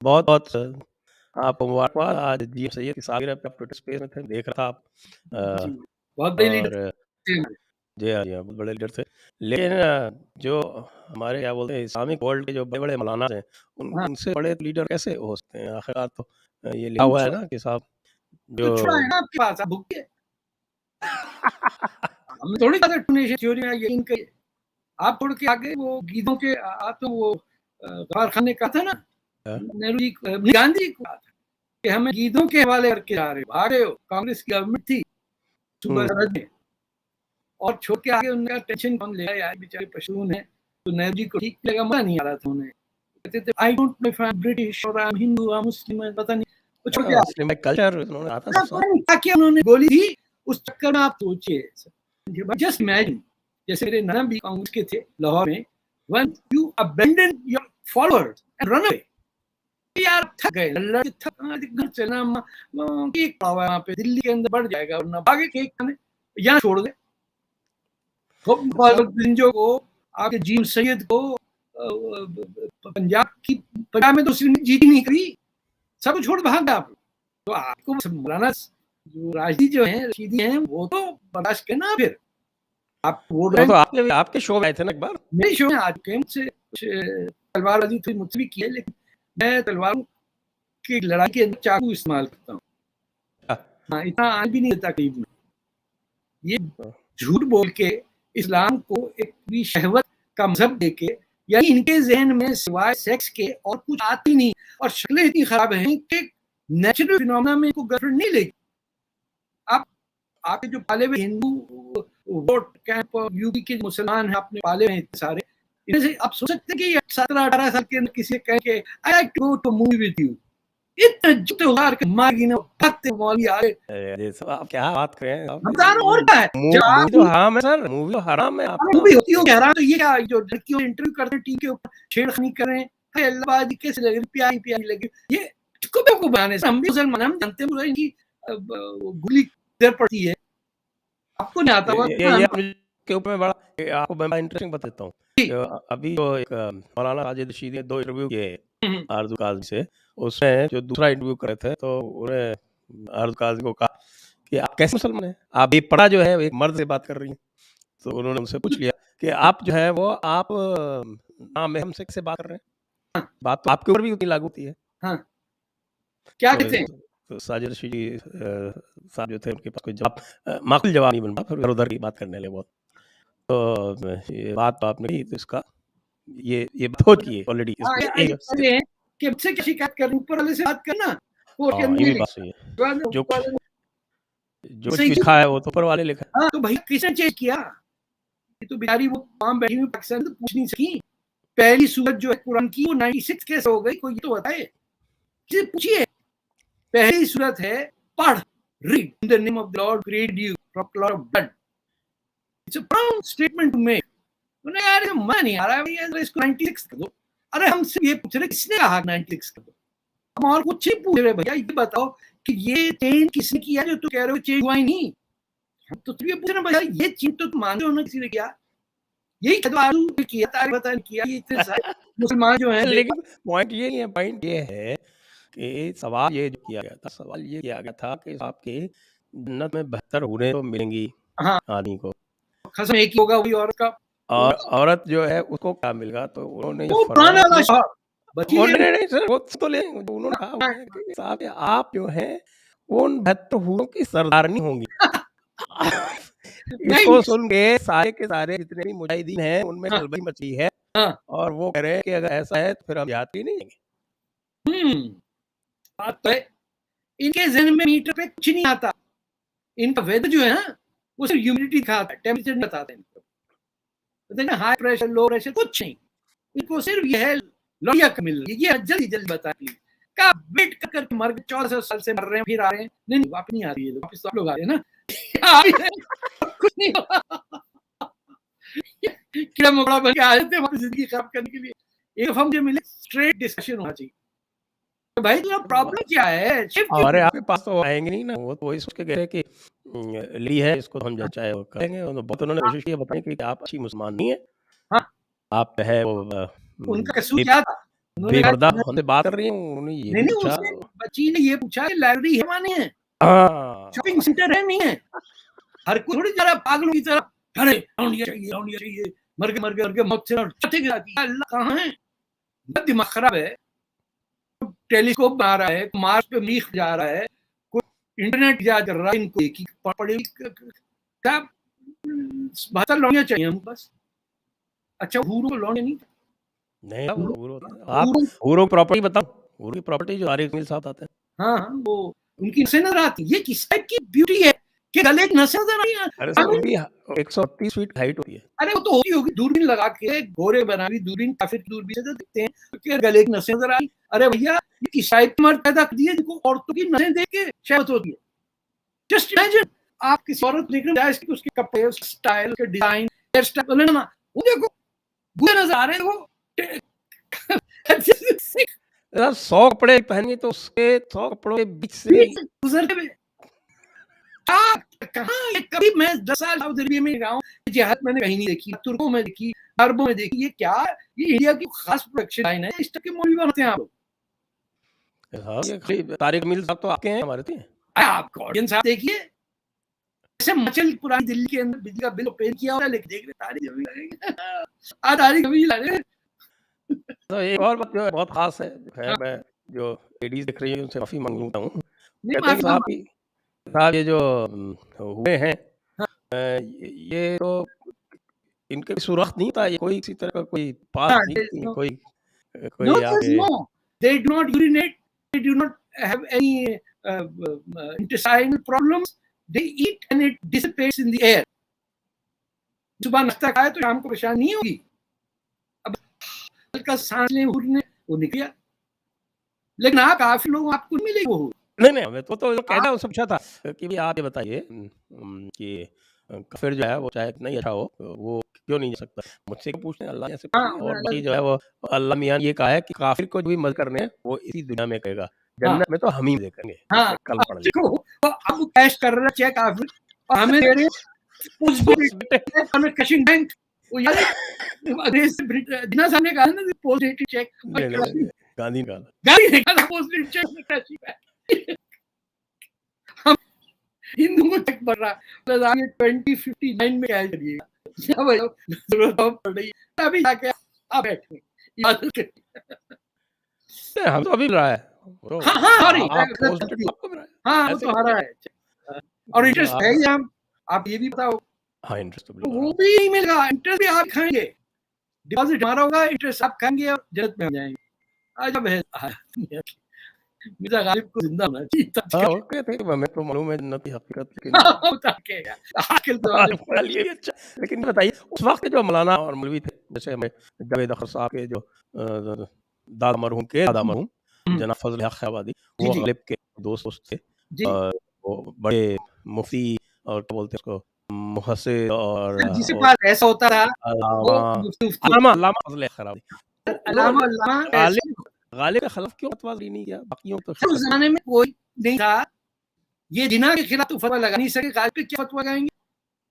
बहुत-बहुत आपको मुबारकबाद। आज जीएम सैयद की सालगिरह पे आप ट्विटर स्पेस में थे, देख रहा था आप जी, अ, बहुत बड़े लीडर और थे हमारे। जी हाँ, जी हाँ, बहुत बड़े लीडर थे। लेकिन जो हमारे क्या बोलते हैं इस्लामिक वर्ल्ड के जो बड़े-बड़े मौलाना हैं, हाँ, उनसे बड़े लीडर कैसे हो सकते हैं? आखिरकार तो ये लिखा हम हुआ है छो ना कि साहब तो जो छुड़ा है ना आपके पास, आप भुगतिए। हमें थोड़ी ज़्यादा टूनेशियन थ्योरी में यकीन करिए। आप छोड़ के आगे वो गीदों के आप तो वो गवार खान ने कहा था ना, हाँ, नेहरू जी गांधी जी को कहा था कि हमें गीदों के हवाले करके जा रहे हो, भाग रहे हो। कांग्रेस की गवर्नमेंट थी सूबा हुँ, सरहद में और छोड़ के आगे उनका टेंशन कौन ले यार, बेचारे पशून हैं। तो नेहरू जी को ठीक लगा, मजा नहीं आ रहा था उन्हें। कहते थे I don't know if I am British और I am Hindu, I am Muslim, पता नहीं। वो छोड़ के आ गए। इस्लामिक कल्चर उन्होंने कहा था हाँ, साहब। पता नहीं क्या क्या उन्होंने बोली थी, उस चक्कर में आप सोचिए। जस्ट इमेजिन, जैसे मेरे नाना भी कांग्रेस के थे लाहौर में, when you abandon your followers and run away, यार थक गए, लड़ थक घर चलना केक पड़ा हुआ है वहाँ पे, दिल्ली के अंदर बढ़ जाएगा, वरना भागे केक खाने, यहाँ छोड़ गए। साहब को, आपके जीम सैयद को, पंजाब में तो सिर्फ जीत नहीं करी, सब छोड़ भाग गया आप। तो आपको मौलाना जो राजदी जो है रशीदी हैं, वो तो बर्दाश्त करना। फिर आप वोट वो तो बैंक आपके शो में आए थे ना एक बार। मेरे शो में आज के मुझसे तलवारबाजी थोड़ी मुझसे भी की है, लेकिन मैं तलवारों की लड़ाई के अंदर चाकू इस्तेमाल करता हूँ। हाँ, इतना आज भी नहीं देता करीब में। ये झूठ बोल के इस्लाम को एक भी शहवत का मजहब देके, यानी इनके जहन में सिवाय सेक्स के और कुछ आती नहीं, और शक्लें इतनी खराब हैं कि नेचुरल फिनोमेना में इनको गर्लफ्रेंड नहीं लेगी। आप आपके जो पाले हुए हिंदू वोट कैंप और यूपी के मुसलमान हैं, आपने पाले हुए इतने सारे, इनमें से आप सोच सकते हैं कि 17-18 साल के अंदर किसी कह के I like to go to movie with you, इतने जूते उतार के मारगी ने भगते मौलवी आ गए। ये सब आप क्या बात कर रहे हैं आप? बता रहा हूँ, और क्या है जब मूवी तो आप हराम है सर, मूवी तो हराम है। आप मूवी होती हो हराम, तो ये क्या जो लड़कियों इंटरव्यू करते हैं टीम के ऊपर छेड़खानी कर रहे हैं, अल्लाहबाजी कैसे लगे, प्यारी प्यारी लगी, ये को बनाने से हम भी मुसलमान, हम जानते हैं इनकी गोली किधर पड़ती है, आपको नहीं आता हुआ ये अपने के ऊपर में बड़ा आपको मैं इंटरेस्टिंग बताता हूँ। अभी जो एक मौलाना साजिद रशीदी ने 2 इंटरव्यू किए आरज़ू काज़ी से, उसमें जो दूसरा इंटरव्यू कर रहे थे तो उन्हें आरज़ू काज़ी को कहा कि आप कैसे मुसलमान हैं? आप बेपड़ा जो है एक मर्द से बात कर रही हैं। तो उन्होंने उनसे पूछ लिया कि आप जो है वो आप नामहरम से कैसे बात कर रहे हैं? बात तो आपके ऊपर भी उतनी लागू होती है। हाँ, क्या तो कहते हैं? तो साजिद रशीदी साहब जो थे उनके पास कोई जवाब माकूल जवाब नहीं बन पाया, फिर इधर-उधर की बात करने लगे बहुत। तो ये बात तो आपने की तो इसका ये बात हो चुकी है ऑलरेडी हाँ, इसमें ये पहले है कि मुझसे क्या शिकायत करनी, ऊपर वाले से बात करना, कोर्ट के हाँ, अंदर ये ही भी बात सही है। जो कुछ लिखा जो कुछ सही भी क्यों? लिखा है वो तो ऊपर वाले लिखा है। हाँ, तो भाई किसने चेंज किया? ये तो बेचारी वो वहाँ बैठी हुई पाकिस्तान तो पूछ नहीं सकी। पहली सूरत जो है कुरान की वो 96 कैसे हो गई, कोई तो बताए, किसी पूछिए। पहली सूरत है, पढ़, read in the name of the Lord created you from clot of blood. It's a proud statement to make. उन्हें यार मजा नहीं आ रहा है भैया, इसको 96 कर दो। अरे हमसे ये पूछ रहे किसने कहा 96 कर दो, हम और कुछ ही पूछ रहे भैया, ये बताओ कि ये चेंज किसने किया जो तो कह रहे हो चेंज हुआ ही नहीं। हम तो ये पूछ रहे भैया, ये चेंज तो तुम मानते हो ना किसी ने किया, यही किया, तारे बता किया, ये इतने सारे मुसलमान जो हैं लेकिन पॉइंट ये नहीं है, पॉइंट ये है कि सवाल ये जो किया गया था, सवाल ये किया गया था कि आपके जन्नत में 72 हूरें तो मिलेंगी हाँ, आदमी को, कसम एक ही होगा वही औरत का, और औरत जो है उसको क्या मिलेगा? तो उन्होंने ये वो फरमाया पुराना वाला कि शौक बची वो है। नहीं सर वो तो ले उन्होंने कहा हुआ है कि साहब आप जो हैं वो उन 72 हूरों की सरदारनी होंगी। नहीं, इसको सुन के के सारे जितने भी मुजाहिदीन हैं उनमें हाँ, खलबली मची है हाँ, और वो कह रहे हैं कि अगर ऐसा है तो फिर हम जिहाद के लिए नहीं जाएंगे। बात तो है। इनके जहन में मीटर पे कुछ नहीं आता, इनका वेदर जो है ना वो सिर्फ ह्यूमिडिटी दिखाता है, टेम्परेचर नहीं बताता इनको, पता है ना, हाई प्रेशर लो प्रेशर कुछ नहीं, इनको सिर्फ ये है लड़िया मिल रही है, ये जल्दी जल्दी बताती है। का वेट कर करके मर गए, 1400 साल से मर रहे हैं, फिर आ रहे हैं, नहीं वापस नहीं आ रही है, वापस तो आप लोग आ रहे हैं ना। आ रही है, कुछ नहीं कीड़ा मकोड़ा बन के आ जाते हैं हमारी जिंदगी खराब करने के लिए। एक दफा मुझे मिले, स्ट्रेट डिस्कशन होना चाहिए, तो भाई तुम्हारा प्रॉब्लम क्या है, शिफ्ट क्यों हमारे आपके पास तो आएंगे नहीं ना, वो तो वही सोच के गए कि ली है इसको तो हम जो चाहे वो करेंगे। बहुत उन्होंने कोशिश की बताने की कि आप अच्छी मुसलमान नहीं है, हाँ, आप है वो उनका कसूर बे, क्या था? उन्होंने कहा बेपर्दा हमसे बात कर रही हैं, उन्होंने ये नहीं भी नहीं पूछा। उसने बच्ची ने ये पूछा कि लाइब्रेरी है वहाँ नहीं है, हाँ, शॉपिंग सेंटर है नहीं है, हर कोई थोड़ी जरा पागलों की तरह अरे लौंडिया चाहिए मर गए मौत से चटे गिराती अल्लाह कहाँ है, दिमाग खराब है, टेलीस्कोप बना रहा है, मार्स पे मीख जा रहा है, कोई इंटरनेट जा कर रहा है, इनको एक ही पढ़े क्या 72 लौंडिया चाहिए हमको बस। अच्छा हूरों को लौंडे नहीं नहीं हूरों आप हूरों हूरों की प्रॉपर्टी बताओ, हूरों की प्रॉपर्टी जो तारिक मील साहब आते हैं। हाँ हाँ वो उनकी नसें नजर आती, ये किस टाइप की ब्यूटी है कि गले की नसें नजर आई अरे सर उनकी 138 फीट हाइट होती है। अरे वो तो होती होगी, दूरबीन लगा के गोरे बना ली दूरबीन, काफिर की दूरबीन से तो दिखते हैं कि गले की नसें नजर आई। अरे भैया ये किस टाइप मर्द पैदा कर दिए जिनको औरतों की नसें देख के शहवत होती है। जस्ट इमेजिन आप किसी औरत देख रहे हैं उसके कपड़े, उसके स्टाइल, उसके डिजाइन, हेयर स्टाइल, ना वो देखो बुरे नजर आ रहे हैं वो 100 कपड़े पहनेंगे तो उसके 100 कपड़ों के बीच से गुजरते हुए कहाँ ये कभी मैं 10 साल सऊदी अरबिया में रहा हूँ, जिहाद मैंने कहीं नहीं देखी, तुर्कों में देखी, अरबों में देखी, ये क्या ये इंडिया की खास प्रोडक्शन लाइन है, इस तरह के मौलवी बनते हैं आप लोग। हाँ, ये तारिक मील साहब तो आपके हैं हमारे थे। आप ऑडियंस साहब देखिए ऐसे मचल पुरानी दिल्ली के अंदर बिजली का बिल पे किया होता है, लेकिन देख रहे तारीख अभी लगेगी आज तारीख अभी लगे। तो एक और बात जो है बहुत खास है, खैर मैं जो लेडीज दिख रही है उनसे माफी मांगता हूँ, नहीं कहते हैं कि माफी साहब ये जो हुए हैं ये तो इनके सुराख नहीं था, ये कोई किसी तरह का कोई पास नहीं थी, कोई no, कोई there's आगे no. They do not urinate. They do not have any intestinal problems. They eat and it dissipates in the air. सुबह नाश्ता खाए तो शाम को परेशानी नहीं होगी। अब हल्का सांस लें उड़ने वो निकल गया, लेकिन आप काफी लोग आपको नहीं मिलेंगे वो। नहीं हमें तो कहना वो सब अच्छा था कि भाई आप ये बताइए कि काफिर जो है वो चाहे कितना ही अच्छा हो वो क्यों नहीं जा सकता, मुझसे क्यों पूछते हैं, अल्लाह ने ऐसे हाँ, पूछे और बाकी जो है वो अल्लाह मियां ये कहा है कि काफिर को जो भी मदद करने हैं वो इसी दुनिया में करेगा, जन्नत में तो हम ही देखेंगे। हाँ, कल पढ़ लिया देखो तो अब कैश कर रहे चेक काफिर और हमें दे रहे पोस्ट कैशिंग बैंक वो यार अंग्रेज जिना साहब ने कहा ना पोस्ट डेटेड चेक गांधी ने कहा गाड़ी ने कहा पोस्ट डेटेड चेक में कैशिंग बैंक हम हिंदू को चेक पड़ रहा प्लस आगे 2059 में क्या करिएगा क्या भाई जरूरत पड़ रही है अभी जाके आप बैठे याद हम तो अभी रहा है हाँ हाँ सॉरी हाँ वो ऐसे तो हरा है और इंटरेस्ट है ही हम आप ये भी बताओ हाँ इंटरेस्ट तो वो भी नहीं मिलेगा, इंटरेस्ट भी आप खाएंगे, डिपॉजिट हमारा होगा, इंटरेस्ट आप खाएंगे और जन्नत में आ जाएंगे। अजब है मिर्जा गालिब को जिंदा होना चाहिए। हाँ ओके थे हमें तो मालूम है जन्नत की हकीकत, लेकिन आखिर तो लिए अच्छा। लेकिन ये बताइए उस वक्त जो मौलाना और मौलवी थे जैसे हमें जावेद अख्तर साहब के जो दादा मरहूम जनाब फजल हक खैबादी वो गालिब के दोस्त थे और वो बड़े मुफ्ती और क्या बोलते हैं उसको मुहस्सिर और जिसके पास ऐसा होता था अल्लामा फजल हक खैबादी गालिब के खिलाफ क्यों फतवा नहीं किया, बाकियों तो उस जमाने में कोई नहीं था, ये जिना के खिलाफ तो फतवा लगा नहीं सके, गालिब पे क्या फतवा लगाएंगे।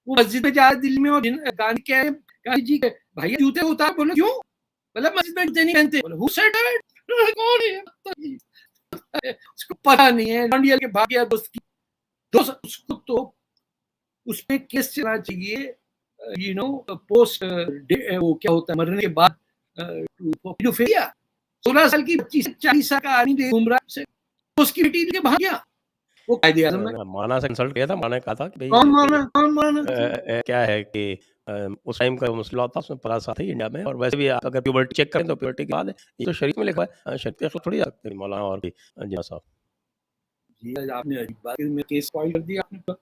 वो मस्जिद में जा दिल्ली में और गांधी कह रहे गांधी जी के भैया जूते उतार, बोले क्यों, मतलब मस्जिद में जूते नहीं पहनते, बोले हु सेड इट, कौन है उसको पता नहीं है, लॉन्डियल के भाग्य दोस्त की दोस्त उसको तो उसमें केस चलना चाहिए, यू नो पोस्ट वो क्या होता है मरने के बाद पीडोफिलिया, 16 साल की बच्ची से 40 साल का आदमी घूम रहा है उसकी बेटी के भाग गया, वो कायदे आज़म ने माना से इंसल्ट किया था, माना कहा था कि भाई कौन माना क्या है कि उस टाइम का मसला था उसमें परास था इंडिया में, और वैसे भी अगर प्यूबर्टी चेक करें तो प्यूबर्टी के बाद ये तो शरीफ में लिखा है, शरीफ के खिलाफ थोड़ी जा सकते मौलाना और भी जिना साहब। जी आज आपने अजीब बात में केस फाइल कर दिया आपने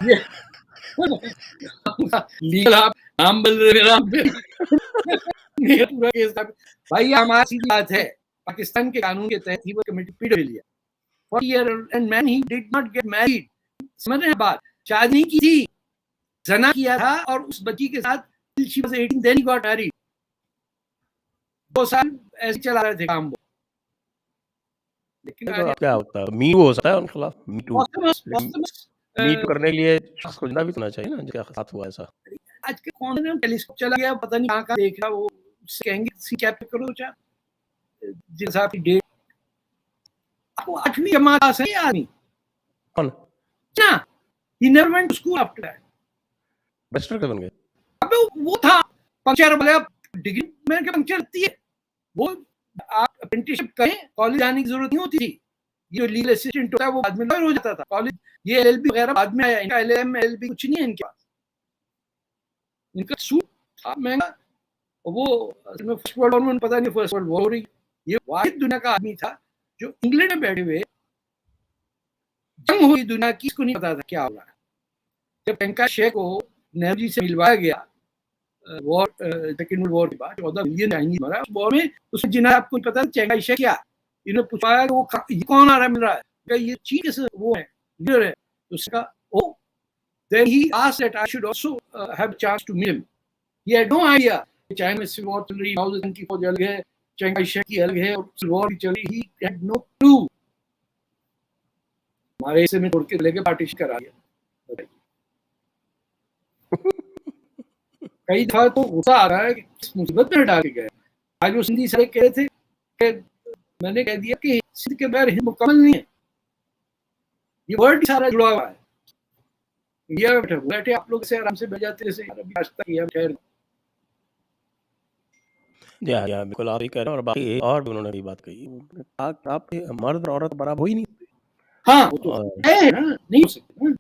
ये लीगल आप नाम बोल रहे नाम पे मेरा पूरा केस भाई हमारी सीधी बात है, पाकिस्तान के कानून के तहत ही वो committee paedophilia 40 year and man he did not get married, समझ रहे हैं बात, शादी नहीं की थी, जना किया था और उस बच्ची के साथ she was 18 then he got married, 2 साल ऐसे चला रहे थे काम वो, लेकिन तो क्या होता है मी हो सकता है उनके खिलाफ मीटू करने के लिए शख्स को जिंदा भी होना चाहिए ना, जिसके साथ हुआ ऐसा। आज के कौन टेलीस्कोप चला गया पता नहीं कहाँ देख रहा वो कहेंगे सी कैप करो चाहे जिन साहब की डेट, आपको 8वीं जमात पास है आदमी कौन ना, he never went to school after that. Barrister के बन गए? अबे वो था पंक्चर वाला, डिग्री में क्या पंक्चर लगती है, वो आप अप्रेंटिसशिप करें, कॉलेज जाने की जरूरत नहीं होती थी। ये जो लीगल असिस्टेंट होता है वो बाद में लॉयर हो जाता था। कॉलेज ये एलएलबी वगैरह बाद में आया, इनका एलएलएम एलएलबी कुछ नहीं है इनके पास। इनका सूट था महंगा, वो फर्स्ट वर्ल्ड वॉर में पता नहीं फर्स्ट वर्ल्ड वॉर हो रही, ये वाहिद दुनिया का आदमी था जो इंग्लैंड में बैठे हुए जंग हुई दुनिया की, इसको नहीं पता था क्या हो रहा है। जब टंका शेख को नेहरू जी से मिलवाया गया वॉर, सेकेंड वर्ल्ड वॉर के बाद 14 मिलियन चाइनीज मरा उस वॉर में, उसमें जिन्हें आपको पता है चेंगाई शेख क्या, इन्होंने पूछा वो ये कौन आ रहा है मिल रहा है, ये चीज वो है लीडर है, उसका ओ then he asked that I should also have a chance to meet him. He had no idea China में वॉर चल रही, माओ ज़ेडुंग की फौज अलग है, चेंगाई शेक की अलग है, और वॉर चल रही, he had no clue। हमारे हिस्से में तोड़ के लेके पार्टीशन करा दिया। कई दफा तो गुस्सा आ रहा है कि किस मुसीबत में डाल के गए। आज वो सिंधी साहब कह रहे थे कि मैंने कह दिया कि सिंध के बगैर हिंद मुकम्मल नहीं है, ये वर्ड सारा जुड़ा हुआ है। इंडिया में बैठे आप लोग से आराम से बैठ जाते जैसे या बिल्कुल आप ही कह रहे हैं। और बाकी और भी उन्होंने भी बात कही, आप मर्द और औरत बराबर हो ही नहीं। हाँ वो तो है ना, नहीं हो सकते ना,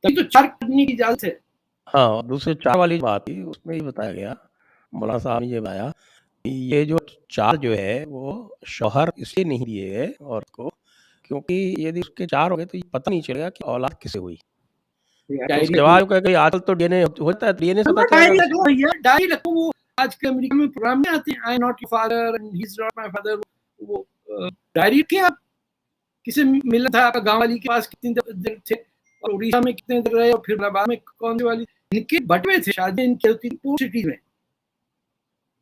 तभी तो 4 करने की इजाजत है। हाँ, और दूसरे 4 वाली बात थी, उसमें ये बताया गया, मौलाना साहब ने ये बताया कि ये जो 4 जो है वो शौहर इसलिए नहीं दिए गए औरत को क्योंकि यदि उसके 4 हो गए तो ये पता नहीं चलेगा कि औलाद किसे हुई। तो उसका जवाब क्या कि आजकल तो डीएनए होता है, डीएनए से पता डायरी चलेगा। रखो भैया, डायरी रखो। वो आज के अमेरिका में प्रोग्राम में आते हैं, I not your father and he is not my father, वो डायरी रखिए आप। किसे मिला था आपका गांव वाली के पास, कितनी देर थे, और उड़ीसा में कितने देर रहे, और फिर इलाहाबाद में कौन सी वाली, इनके बटवे थे, शादी इनकी होती थी पोर्ट सिटी में।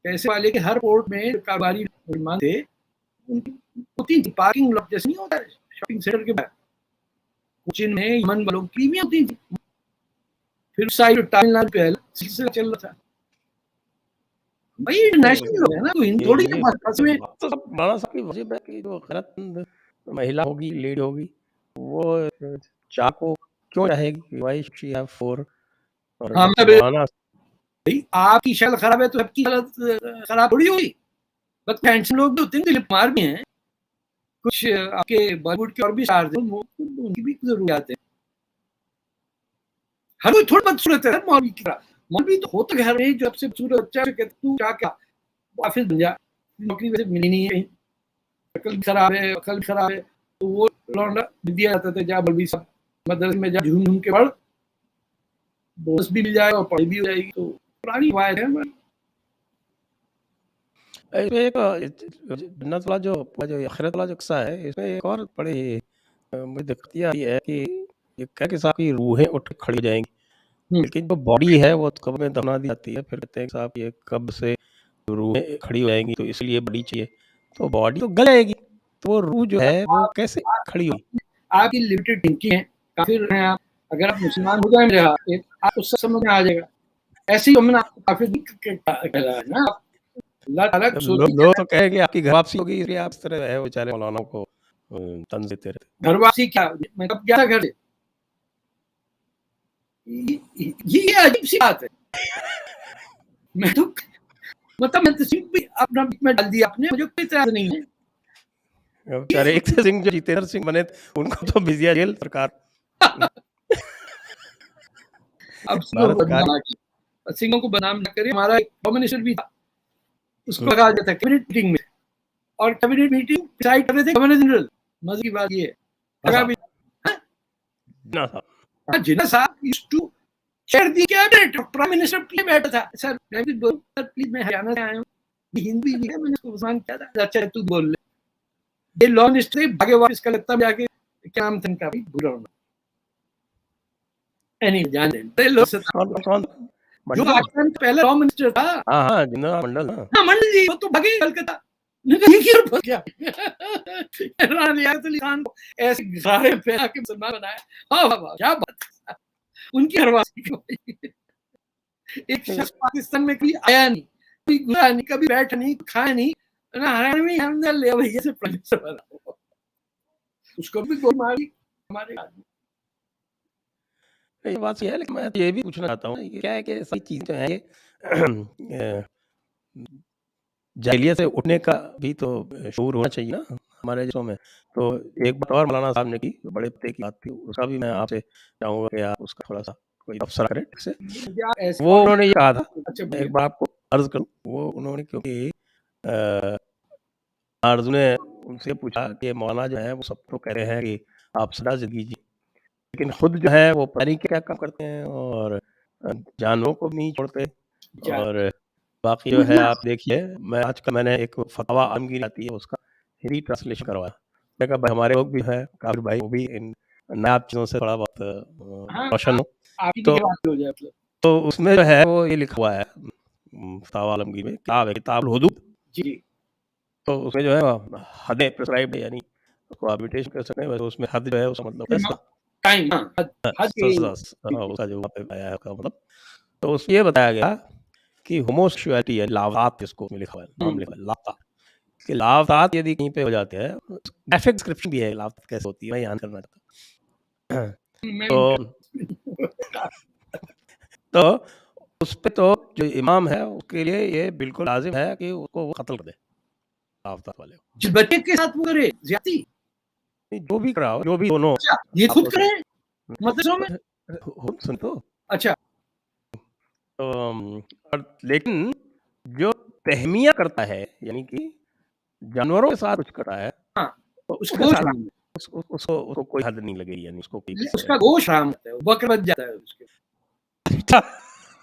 पैसे वाले के हर पोर्ट में कारोबारी मुसलमान थे, होती थी पार्किंग लॉट जैसे नहीं होता है शॉपिंग सेंटर के बाहर, कोचिन में यमन वालों की भी होती थी। फिर साइड तमिलनाडु पे सिलसिला चल रहा था। भाई इंटरनेशनल लोग है ना, तो हिंद थोड़ी के पास में तो सब मौलाना साहब की वजीब है कि जो गैरतमंद महिला होगी, लेडी होगी, वो 4 को क्यों चाहेगी, व्हाई शी हैव 4। और हाँ, जबकि मौलाना भाई आपकी शक्ल खराब है तो सबकी हालत खराब थोड़ी होगी। बस हैंडसम लोग भी होते हैं, दिलीप कुमार भी हैं, कुछ आपके बॉलीवुड के और भी स्टार थे, उनकी भी जरूरियात है। हर कोई थोड़ा बदसूरत है मौलवी की तरह। मौलवी तो होता घर में जो सबसे बदसूरत बच्चा कहते तू क्या हाफिज बन जा, नौकरी वैसे मिली नहीं है, अकल खराब है, अकल खराब है, तो वो लौंडा दिया जाता था, जा मौलवी साहब मदरसे में जा झूम झूम के पढ़, बोनस भी मिल जाएगा और पढ़ाई भी हो जाएगी। तो पुरानी वायद है हमारी। इसमें एक जन्नत वाला जो आखिरत वाला जो किस्सा है, इसमें एक और बड़ी मुझे दिक्कत ये आई है कि ये कह के साहब की रूहें उठ के खड़ी हो जाएंगी, लेकिन जो बॉडी है वो कब्र में दफना दी जाती है। फिर कहते हैं साहब ये कब्र से रूहें खड़ी हो जाएंगी तो इसलिए बॉडी चाहिए, तो बॉडी तो गल जाएगी, तो वो रूह जो है वो कैसे खड़ी होगी? आपकी लिमिटेड थिंकिंग है, काफिर हैं आप। अगर आप मुसलमान हो जाए मेरे हाथ, आपको सब समझ में आ जाएगा। ऐसे ही हमने आपको काफिर कहलाया ना। अल्लाह ताला लोग तो कहेंगे आपकी घर वापसी होगी, इसलिए आप इस तरह है बेचारे मौलाना को तंज देते रहते। घर वापसी क्या, मैं कब गया था घर से, ये अजीब सी बात है। मैं तो मतलब मैं तस्वीर भी अपना में डाल दिया आपने, मुझे कोई इतराज नहीं है। बेचारे एक सिंह जो जितेंद्र सिंह बने उनको तो भिजिया जेल सरकार। अब सिंहों को बदनाम न करिए। हमारा एक होम मिनिस्टर भी था, उसको कहा जाता है कैबिनेट मीटिंग में, और कैबिनेट मीटिंग डिसाइड कर रहे थे गवर्नर जनरल। मजे की बात ये जिन्ना साहब used to chair the cabinet, prime minister प्ले बैठा था। सर प्लीज मैं हरियाणा से आया हूँ, हिंदी भी है, मैंने उसको पसंद किया था, अच्छा तू बोल ले। ये लॉन्ग हिस्ट्री भागे वापस कलकत्ता में जाके क्या नाम था इनका भी भूल रहा हूँ एनी जान दे लोग जो आजकल पहले लॉ मिनिस्टर था। हाँ जिन्ना मंडल। हाँ मंडल जी, वो तो भागे कलकत्ता। खान को ऐसे घारे फैला के मुसलमान बनाया। हाँ वाह क्या बात, उनकी हरवासी एक शख्स पाकिस्तान में कभी आया नहीं, कभी घुसा नहीं, कभी बैठा नहीं, खाया नहीं, नारायण हमने ले भैया से प्रोफेसर बना, उसको भी गोली मारी हमारे आदमी। ये बात सही है, लेकिन मैं ये भी पूछना चाहता हूँ, ये क्या है कि सारी चीज़ें जो हैं ये जाहिलियत से उठने का भी तो शऊर होना चाहिए ना हमारे देशों में। तो एक बात और मौलाना साहब ने की, बड़े पते की बात थी, उसका भी मैं आपसे चाहूँगा कि आप उसका थोड़ा-सा कोई तबसरा करें ठीक से। मुझे आप ऐसे वो उन्होंने ये कहा था, अच्छा मैं बोलिए। एक बार आपको अर्ज़ करूँ, वो उन्होंने क्योंकि अ, आरज़ू ने उनसे पूछा कि मौलाना जो हैं वो सब तो कह रहे हैं कि आप सदा ज़िंदगी जी, लेकिन खुद जो है वो पता नहीं क्या काम करते हैं और जानवरों को भी नहीं छोड़ते विचार और बाकी जो है आप देखिए, मैं आजकल मैंने एक फतवा आलमगीर आती है उसका हिंदी ट्रांसलेशन करवाया। मैं कहा भाई हमारे लोग भी हैं, काबिल भाई वो भी इन नायाब चीज़ों से थोड़ा बहुत हाँ, रोशन हो। आप ही तो की बात हो जाए मतलब। तो उसमें जो है वो ये लिखा हुआ है फतवा आलमगीर में किताब है, किताबुल हुदूद। जी, तो उसमें जो है हदें प्रिस्क्राइब्ड है, यानी उसको आर्बिट्रेशन कह सकते हैं, वैसे उसमें हद जो है उसका मतलब फैसला। टाइम हाँ, हद के उसका जो वहाँ पे आया है उसका मतलब। तो उसमें ये बताया गया कि होमोसेक्सुअलिटी है, लावात जिसको उसमें लिखा हुआ है, नाम लिखा है लाता। कि लावात यदि कहीं पे हो जाते हैं, ग्राफिक डिस्क्रिप्शन भी है लावात कैसे होती है, मैं यहाँ करना चाहता हूँ। मैं तो तो उस पे तो जो इमाम है उसके लिए ये बिल्कुल लाजिम है कि उसको वो कत्ल कर दे लावात वाले को। जिस बच्चे के साथ वो करे ज्यादती, नहीं, जो भी करा हो, जो भी दोनों अच्छा ये खुद आपस करे में मदरसों में। सुन तो अच्छा और लेकिन जो तहमिया करता है, यानी कि जानवरों के साथ कुछ करता है, हाँ, तो उसका उसके गोश्त साथ हराम है, उसको कोई हद नहीं लगेगी, यानी उसको कोई उसका गोश्त हराम होता है, बकरा बच जाता है उसके।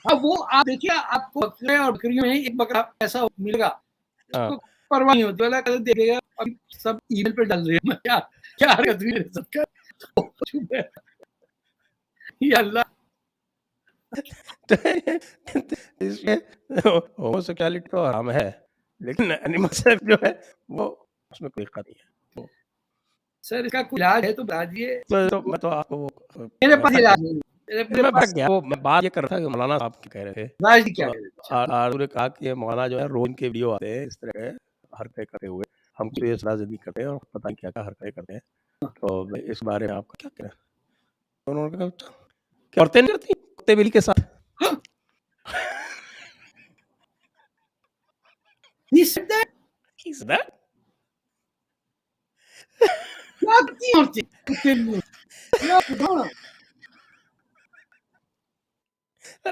अब वो आप देखिए, आपको बकरे और बकरियों में एक बकरा ऐसा मिलेगा, हाँ, उसको परवाह नहीं होती, वाला कल देखेगा अभी सब ईमेल पे डाल रहे हैं क्या क्या हरकत हुई है सबका, तो चुप है। ये अल्लाह इसमें होमोसेक्सुअलिटी तो हराम है, लेकिन एनिमल सेक्स जो है वो उसमें कोई दिक्कत नहीं है। सर इसका कोई इलाज है तो बता दिए। तो मैं तो आपको मेरे पास भटक इलाज गया, नहीं है, मेरे नहीं मैं पास भटक गया, वो मैं बात ये कर रहा था कि मौलाना साहब क्या कह रहे थे। इलाज क्या तो है। अच्छा आरज़ू ने कहा कि ये मौलाना जो है रोज़ इनके वीडियो आते हैं इस तरह के हरकतें करते हुए, हमको ये सलाह नहीं करते हैं और पता नहीं क्या-क्या हरकतें करते हैं। तो इस बारे में आपका क्या कहना है? तो उन्होंने कहा अच्छा, क्या औरतें नहीं करती कुत्ते बिल्ली के साथ? हाँ, he said that? Is that? क्या करती हैं औरतें कुत्ते बिल्लियों से? क्या बताओ ना।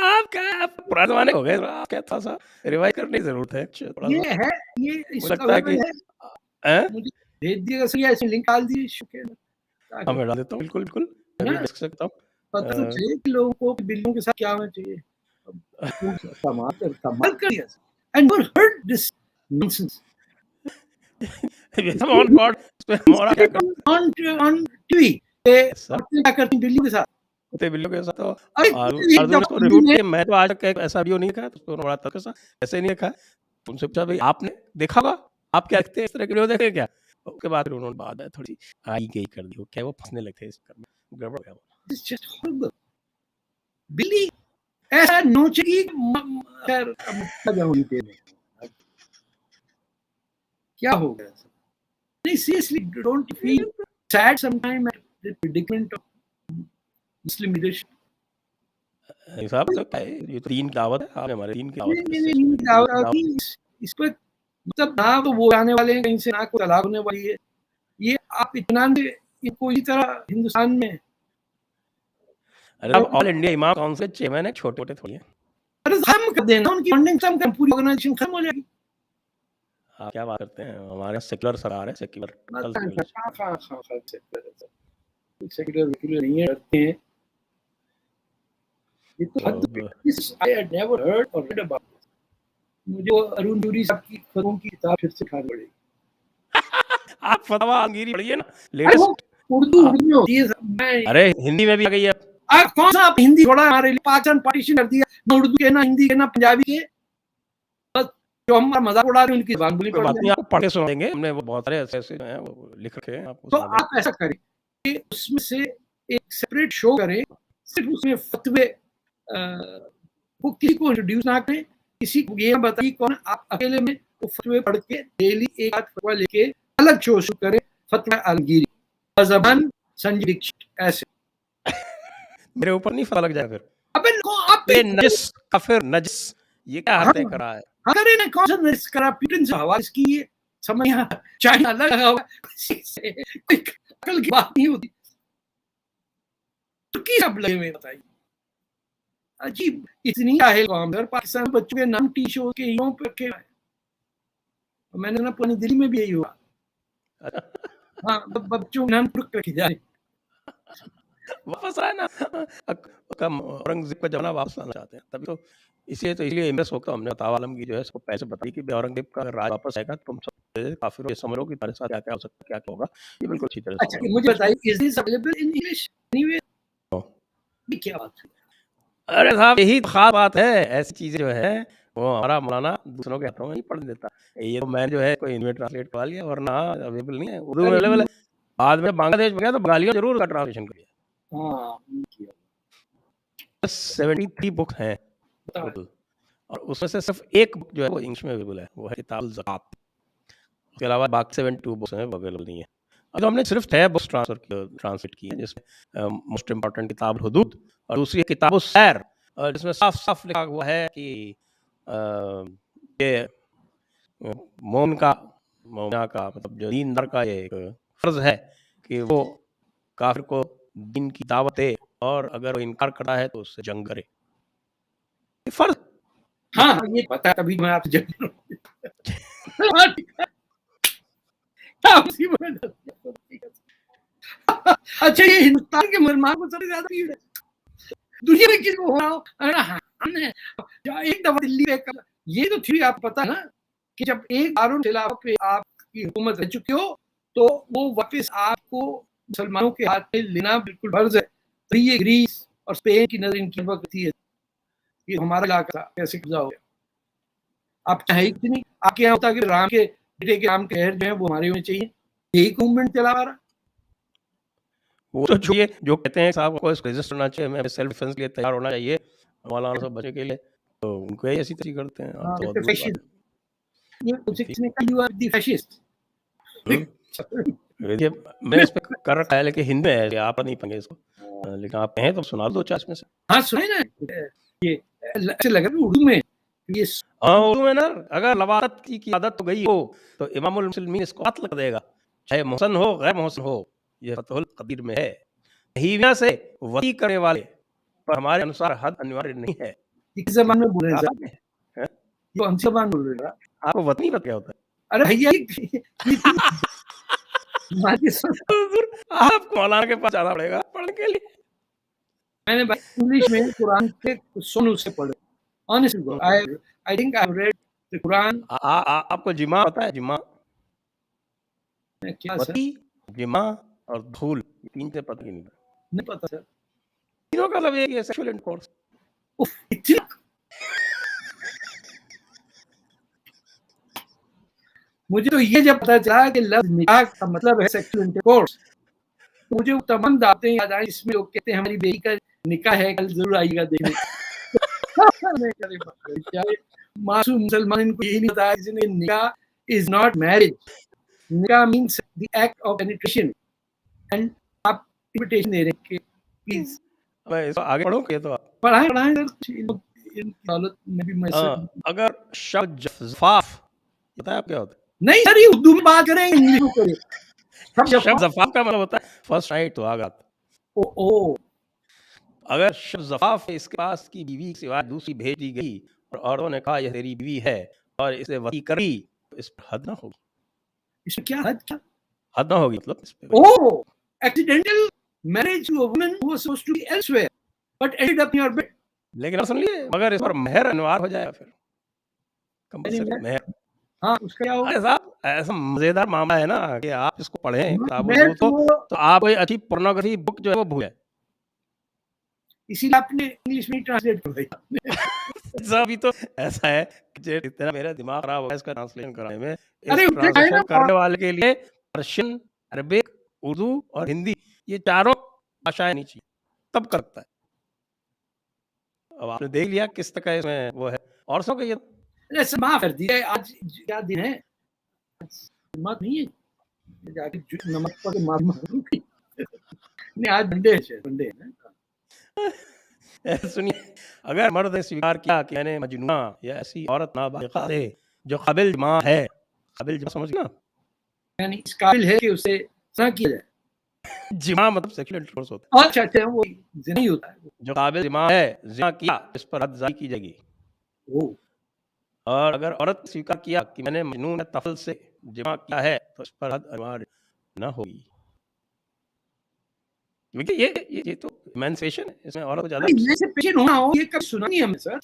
आप क्या आप पुराने ज़माने हो गए, आप क्या थोड़ा-सा रिवाइज़ करने की ज़रूरत है कुछ ये थोड़ा-सा। है, ये मुझे इसका लगता है वेब कि है, हैं? मुझे भेज दिएगा सर, या ऐसे लिंक डाल दीजिए शुक्रिया, क्या हाँ, करें मैं डाल देता हूँ, बिल्कुल, बिल्कुल। मैं भी ना, देख सकता हूँ। पता तो चले कि लोगों को कि बिल्लियों के साथ क्या होना चाहिए। अब कमाल कर दिया and you heard this nonsense on God उसमें हमारा क्या कर ऑन ऑन टीवी पे सर, औरतें क्या करती हैं बिल्लियों के साथ। कुत्ते बिल्लियों के साथ तो अरे एक आरज़ू ने दफा इसको हिंदी रिपोर्ट में किया, मैं तो आज तक एक ऐसा वीडियो नहीं देखा है, तो उसको बड़ा तरीके से ऐसे नहीं देखा है। उनसे पूछा भई आपने देखा होगा? आप क्या देखते हैं, इस तरह के वीडियो देखे हैं क्या? उसके बाद फिर उन्होंने बाद में थोड़ी आई-गई कर दी, वो क्या वो फँसने लगे थे इस चक्कर में, गड़बड़ हो गया वो। It's just horrible. बिल्ली ऐसा नोचेगी खैर अब क्या जाऊँ तेरे क्या हो गया। नहीं seriously don't feel sad sometime at the predicament of Muslim leadership. नहीं साहब तो क्या है, ये तो दीन की दावत है, आपने हमारे दीन की दावत नहीं किस नहीं चीज़ की नहीं दी? दीन की दावत इस पर मतलब ना तो वो आने वाले हैं कहीं से, ना कोई तलाक होने वाली है। ये आप इत्मीनान से इनको इसी तरह हिंदुस्तान में अरे साहब ऑल इंडिया इमाम काउंसिल के चेयरमैन है, छोटे-मोटे थोड़ी हैं। अरे खत्म कर देना, उनकी फंडिंग खत्म कर, पूरी ऑर्गेनाइजेशन खत्म हो जाएगी। आप क्या बात करते हैं? हमारे यहाँ सेक्युलर सरकार है, सेक्युलर टोटल सेक्युलर। सेक्युलर वेक्युलर नहीं है, डरते हैं। ये तो हद अब आई हैड नेवर हर्ड और रेड अबाउट। मुझे वो अरुण जूरी साहब की फतवों की किताब फिर से उठानी पड़ेगी। आप फतवा आलमगीरी पढ़िए ना, अरे वो लेटेस्ट। उर्दू आप में होती है, मैं अरे हिंदी में भी आ गई है अब। कौन सा आप हिंदी छोड़ा, हमारे लिए पाकिस्तान पार्टीशन कर दिया, ना उर्दू के ना हिंदी के ना पंजाबी के, बस जो हमारा मजाक उड़ा रहे हैं उनकी जबान बोली कोई पड़ बात नहीं, जाएगी। आपको पढ़ के सुनाएँगे। हमने वो बहुत सारे ऐसे-ऐसे जो हैं वो लिख रखे हैं, आपको तो सुना देंगे। आप ऐसा करें कि उसमें से एक सेपरेट शो करें, सिर्फ उसमें फतवे वो किसी को इंट्रोड्यूस ना करें, किसी को ये ना बताइए कौन, आप अकेले में वो फतवे पढ़ के डेली एक आध फतवा लेके अलग शो शुरू करे, फतवा आलमगीरी, जबान संजय दीक्षित, ऐसे। मेरे ऊपर नहीं फतवा लग जाए फिर। अबे आप ये नजिस काफिर नजिस, ये क्या हरकतें कर रहा है? अरे ने कौन सा नजिस करा? ब्रिटेन से हवाले की ये समय चाइना लगा हुआ, अकल की बात नहीं होती। तुर्की सब लगे हुए, बताइए, अजीब, इतनी जाहिल कौम है। पाकिस्तान में बच्चों के नाम टी शो के यूं पे रखे हैं। मैंने ना पुरानी दिल्ली में भी यही हुआ। हाँ, बच्चों के नाम तुर्क रखे जा रहे। वापस आए ना, औरंगजेब का जमाना वापस आना चाहते हैं, तभी तो इसलिए इमरस होकर हमने तावा आलम की जो है इसको पैसे बताई कि औरंगजेब का राज वापस आएगा, तुम सब काफिर समझो कि तुम्हारे साथ क्या हो सकता है, क्या होगा। ये बिल्कुल अच्छी तरह से अच्छा, मुझे बताइए, is this available in English anyway? क्या बात है? अरे साहब, यही तो खास बात है। ऐसी चीजें जो है वो हमारा मौलाना दूसरों के हाथों में नहीं पढ़ देता। ये तो मैं जो है कोई इनमें ट्रांसलेट करवा लिया, वरना अवेलेबल नहीं है, उर्दू में अवेलेबल है। बाद में बांग्लादेश में गया तो बंगालियों जरूर उसका ट्रांसलेशन कर लिया। हाँ, 73 बुक हैं टोटल, और उसमें से सिर्फ एक बुक जो है वो इंग्लिश में अवेलेबल है, वो है किताबुल ज़कात। उसके अलावा बाकी 72 बुक्स हैं वो अवेलेबल नहीं है। अब तो हमने सिर्फ 6 बुक्स ट्रांसलेट की हैं, जिसमें मोस्ट इम्पॉर्टेंट किताब हुदूद और दूसरी है किताबुल सैर, जिसमें साफ साफ लिखा हुआ है कि ये मोमिना का मतलब जो दीनदार का ये एक फर्ज है कि वो काफिर को दीन की दावत दे, और अगर वो इनकार करता है तो उससे जंग करे। ये फर्ज। हाँ, ये पता, तभी मैं आपसे जंग अच्छा, ये हिंदुस्तान के मुसलमान को सबसे ज्यादा भीड़ है दुनिया में, किसको हो रहा हो? हमने एक दफा दिल्ली में, ये तो थी, आप पता ना कि जब एक दारुल खिलाफत पे आपकी हुकूमत रह चुकी हो तो वो वापस आपको मुसलमानों के हाथ में लेना बिल्कुल फर्ज है। तो ये ग्रीस और स्पेन की नजर इनकी वक्ती है, ये हमारा इलाका था, कैसे कब्जा हो गया? आप चाहे कि नहीं, आपके यहाँ होता कि राम के बेटे के राम के जो है वो हमारे होने चाहिए, यही मूवमेंट चला रहा। वो तो जो कहते हैं साहब को रजिस्टर होना चाहिए, हमें सेल्फ डिफेंस के लिए तैयार होना चाहिए, मौलाना सब बचे के लिए, तो उनको ऐसी तैयारी करते हैं। हाँ, तो दूसरी बात ये कुछ किसने कहा, यू आर द फैशिस्ट। देखिए, मैं इस पे कर रखा है, लेकिन हिंदी में है, आप नहीं पाएंगे इसको, लेकिन आप कहें तो सुना दो 50 में से। हाँ, सुने ना, ये अच्छे लग रहा है उर्दू में ये। हाँ, उर्दू में ना, अगर लवारत की आदत तो गई हो तो इमामुल मुस्लिमीन इसको कत्ल कर देगा, चाहे मोहसन हो गैर मोहसन हो। ये फतहुल कदीर में है। हीविया से वती करने वाले पर हमारे अनुसार हद अनिवार्य नहीं है। किस जबान में बोल रहे हैं आप सर? ये कौन सी जबान बोल रहे हैं? आपको वतनी पता क्या होता है? अरे भैया, आपको मौलाना के पास जाना पड़ेगा पढ़ने के लिए। मैंने भाई इंग्लिश में कुरान के सुन से पढ़े। Honestly, I think I've read the Quran. आपको जिमा पता है? जिमा, क्या सर? वती, जिमा और धूल, तीन से पता ही नहीं पता सर। तीनों का मतलब एक ही है, सेक्सुअल इंटरकोर्स। मुझे तो ये जब पता चला कि लफ्ज निकाह का मतलब है सेक्सुअल इंटरकोर्स, तो मुझे वो तमाम दावतें याद आई इसमें लोग कहते हैं हमारी बेटी का निकाह है, कल जरूर आइएगा देखने। मासूम मुसलमान इनको यही नहीं बताया, इसलिए निकाह इज नॉट मैरिज। निकाह means the act of penetration, and आप इनविटेशन दे रहे हैं कि प्लीज आगे पढ़ो ये तो आप पढ़ाएं इन दौलत में भी मैं अगर शब्द जफाफ पता है आप क्या होता है? नहीं सर, ये उर्दू में बात करें, इंग्लिश में करें। शब्द जफाफ का मतलब होता है फर्स्ट नाइट तो आगात। ओ अगर शब्द जफाफ इसके पास की बीवी के सिवा दूसरी भेज दी गई और औरतों ने कहा यह तेरी बीवी है और इसे वती करी, तो इस पर हद ना होगी। इसमें क्या हद? क्या हद ना होगी मतलब इस पे। Oh, accidental marriage to a woman who was supposed to be elsewhere, but ended up in your bed. लेकिन सुन लिए, मगर इस पर मेहर अनिवार्य हो जाएगा, फिर कंपलसरी मेहर। हाँ, उसका क्या होगा? अरे साहब, ऐसा मजेदार मामला है ना कि आप इसको पढ़ें तो आप कोई अच्छी पोर्नोग्राफी बुक जो है वो भूलें। इसीलिए आपने इंग्लिश में ट्रांसलेट कर दिया। अभी तो ऐसा है कि इतना मेरा दिमाग खराब हो गया इसका ट्रांसलेशन कराने में। अरे ट्रांसलेशन करने वाले के लिए पर्शियन, अरबिक, उर्दू और हिंदी, ये चारों भाषाएं नहीं चाहिए, तब करता है। अब आपने देख लिया किस तरह इसमें वो है। और सब कहिए। अरे माफ कर दिया, आज क्या दिन है, जुम्मा नहीं है, जाके नमक पर मार मारूं नहीं, आज मंडे है ना। सुनिए, अगर मर्द ने स्वीकार किया कि मैंने मजनूना या ऐसी औरत नाबालिगा से जो काबिल जमा है, काबिल जमा समझ ना, यानी इस काबिल है कि उसे ज़िना किया जाए। जिमा मतलब सेक्सुअल इंटरकोर्स होता अच्छा अच्छा, वो ज़िना ही होता है। है। जो काबिल जमा है, जिना किया, इस पर हद जारी की जाएगी। ओह! और अगर औरत ने स्वीकार किया कि मैंने मजनून तफल से जिमा किया है, तो इस पर हद अनिवार्य न होगी। क्योंकि ये तो इमेंसिपेशन है, इसमें औरत को ज़्यादा अरे इनमें से पेशेंट होना हो, ये कभी सुना नहीं हमने सर।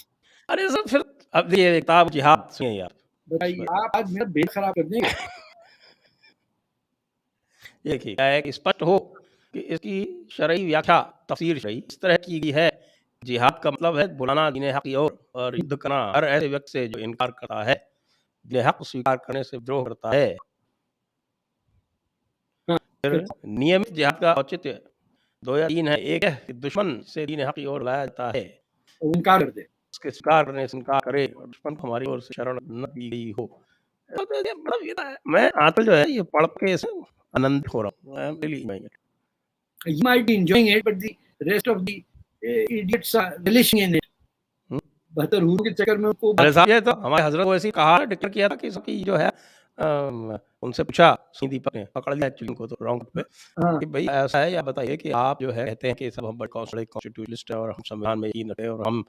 अरे सर फिर अब ये किताब जिहाद सुनिए यार। बताइए, आप आज मेरा बेल खराब कर देंगे। देखिए क्या है कि स्पष्ट हो कि इसकी शरई व्याख्या तफसीर शरई इस तरह की गई है, जिहाद का मतलब है बुलाना दीन हक की ओर और युद्ध करना हर ऐसे व्यक्ति से जो इनकार करता है, दीन हक स्वीकार करने से विद्रोह करता है। हाँ, फिर नियमित जिहाद का औचित्य 2 या 3 है। एक है कि दुश्मन से दीन हक की ओर लाया जाता है, इनकार कर दे। उसके स्वीकार करने से इनकार करे और दुश्मन को हमारी ओर से शरण न दी गई हो। तो ये मतलब ये है, मैं आजकल जो है ये पढ़ के इसमें आनंदित हो रहा हूँ। I am really enjoying it. You might be enjoying it, but the rest of the idiots are relishing in it. हुँ। बहतर हूँ के चक्कर में उनको अरे साहब ये तो हमारे हज़रत को ऐसे ही कहा डिक्लेयर किया था कि सबकी जो है उनसे पूछा सुन्नी दीपक ने पकड़ लिया एक्चुअली उनको तो रॉन्ग पे हाँ, कि भाई ऐसा है या बताइए कि आप जो है कहते हैं कि सब हम बड़े कॉन्स्टिट्यूशनिस्ट हैं और हम संविधान में यकीन रखते हैं और हम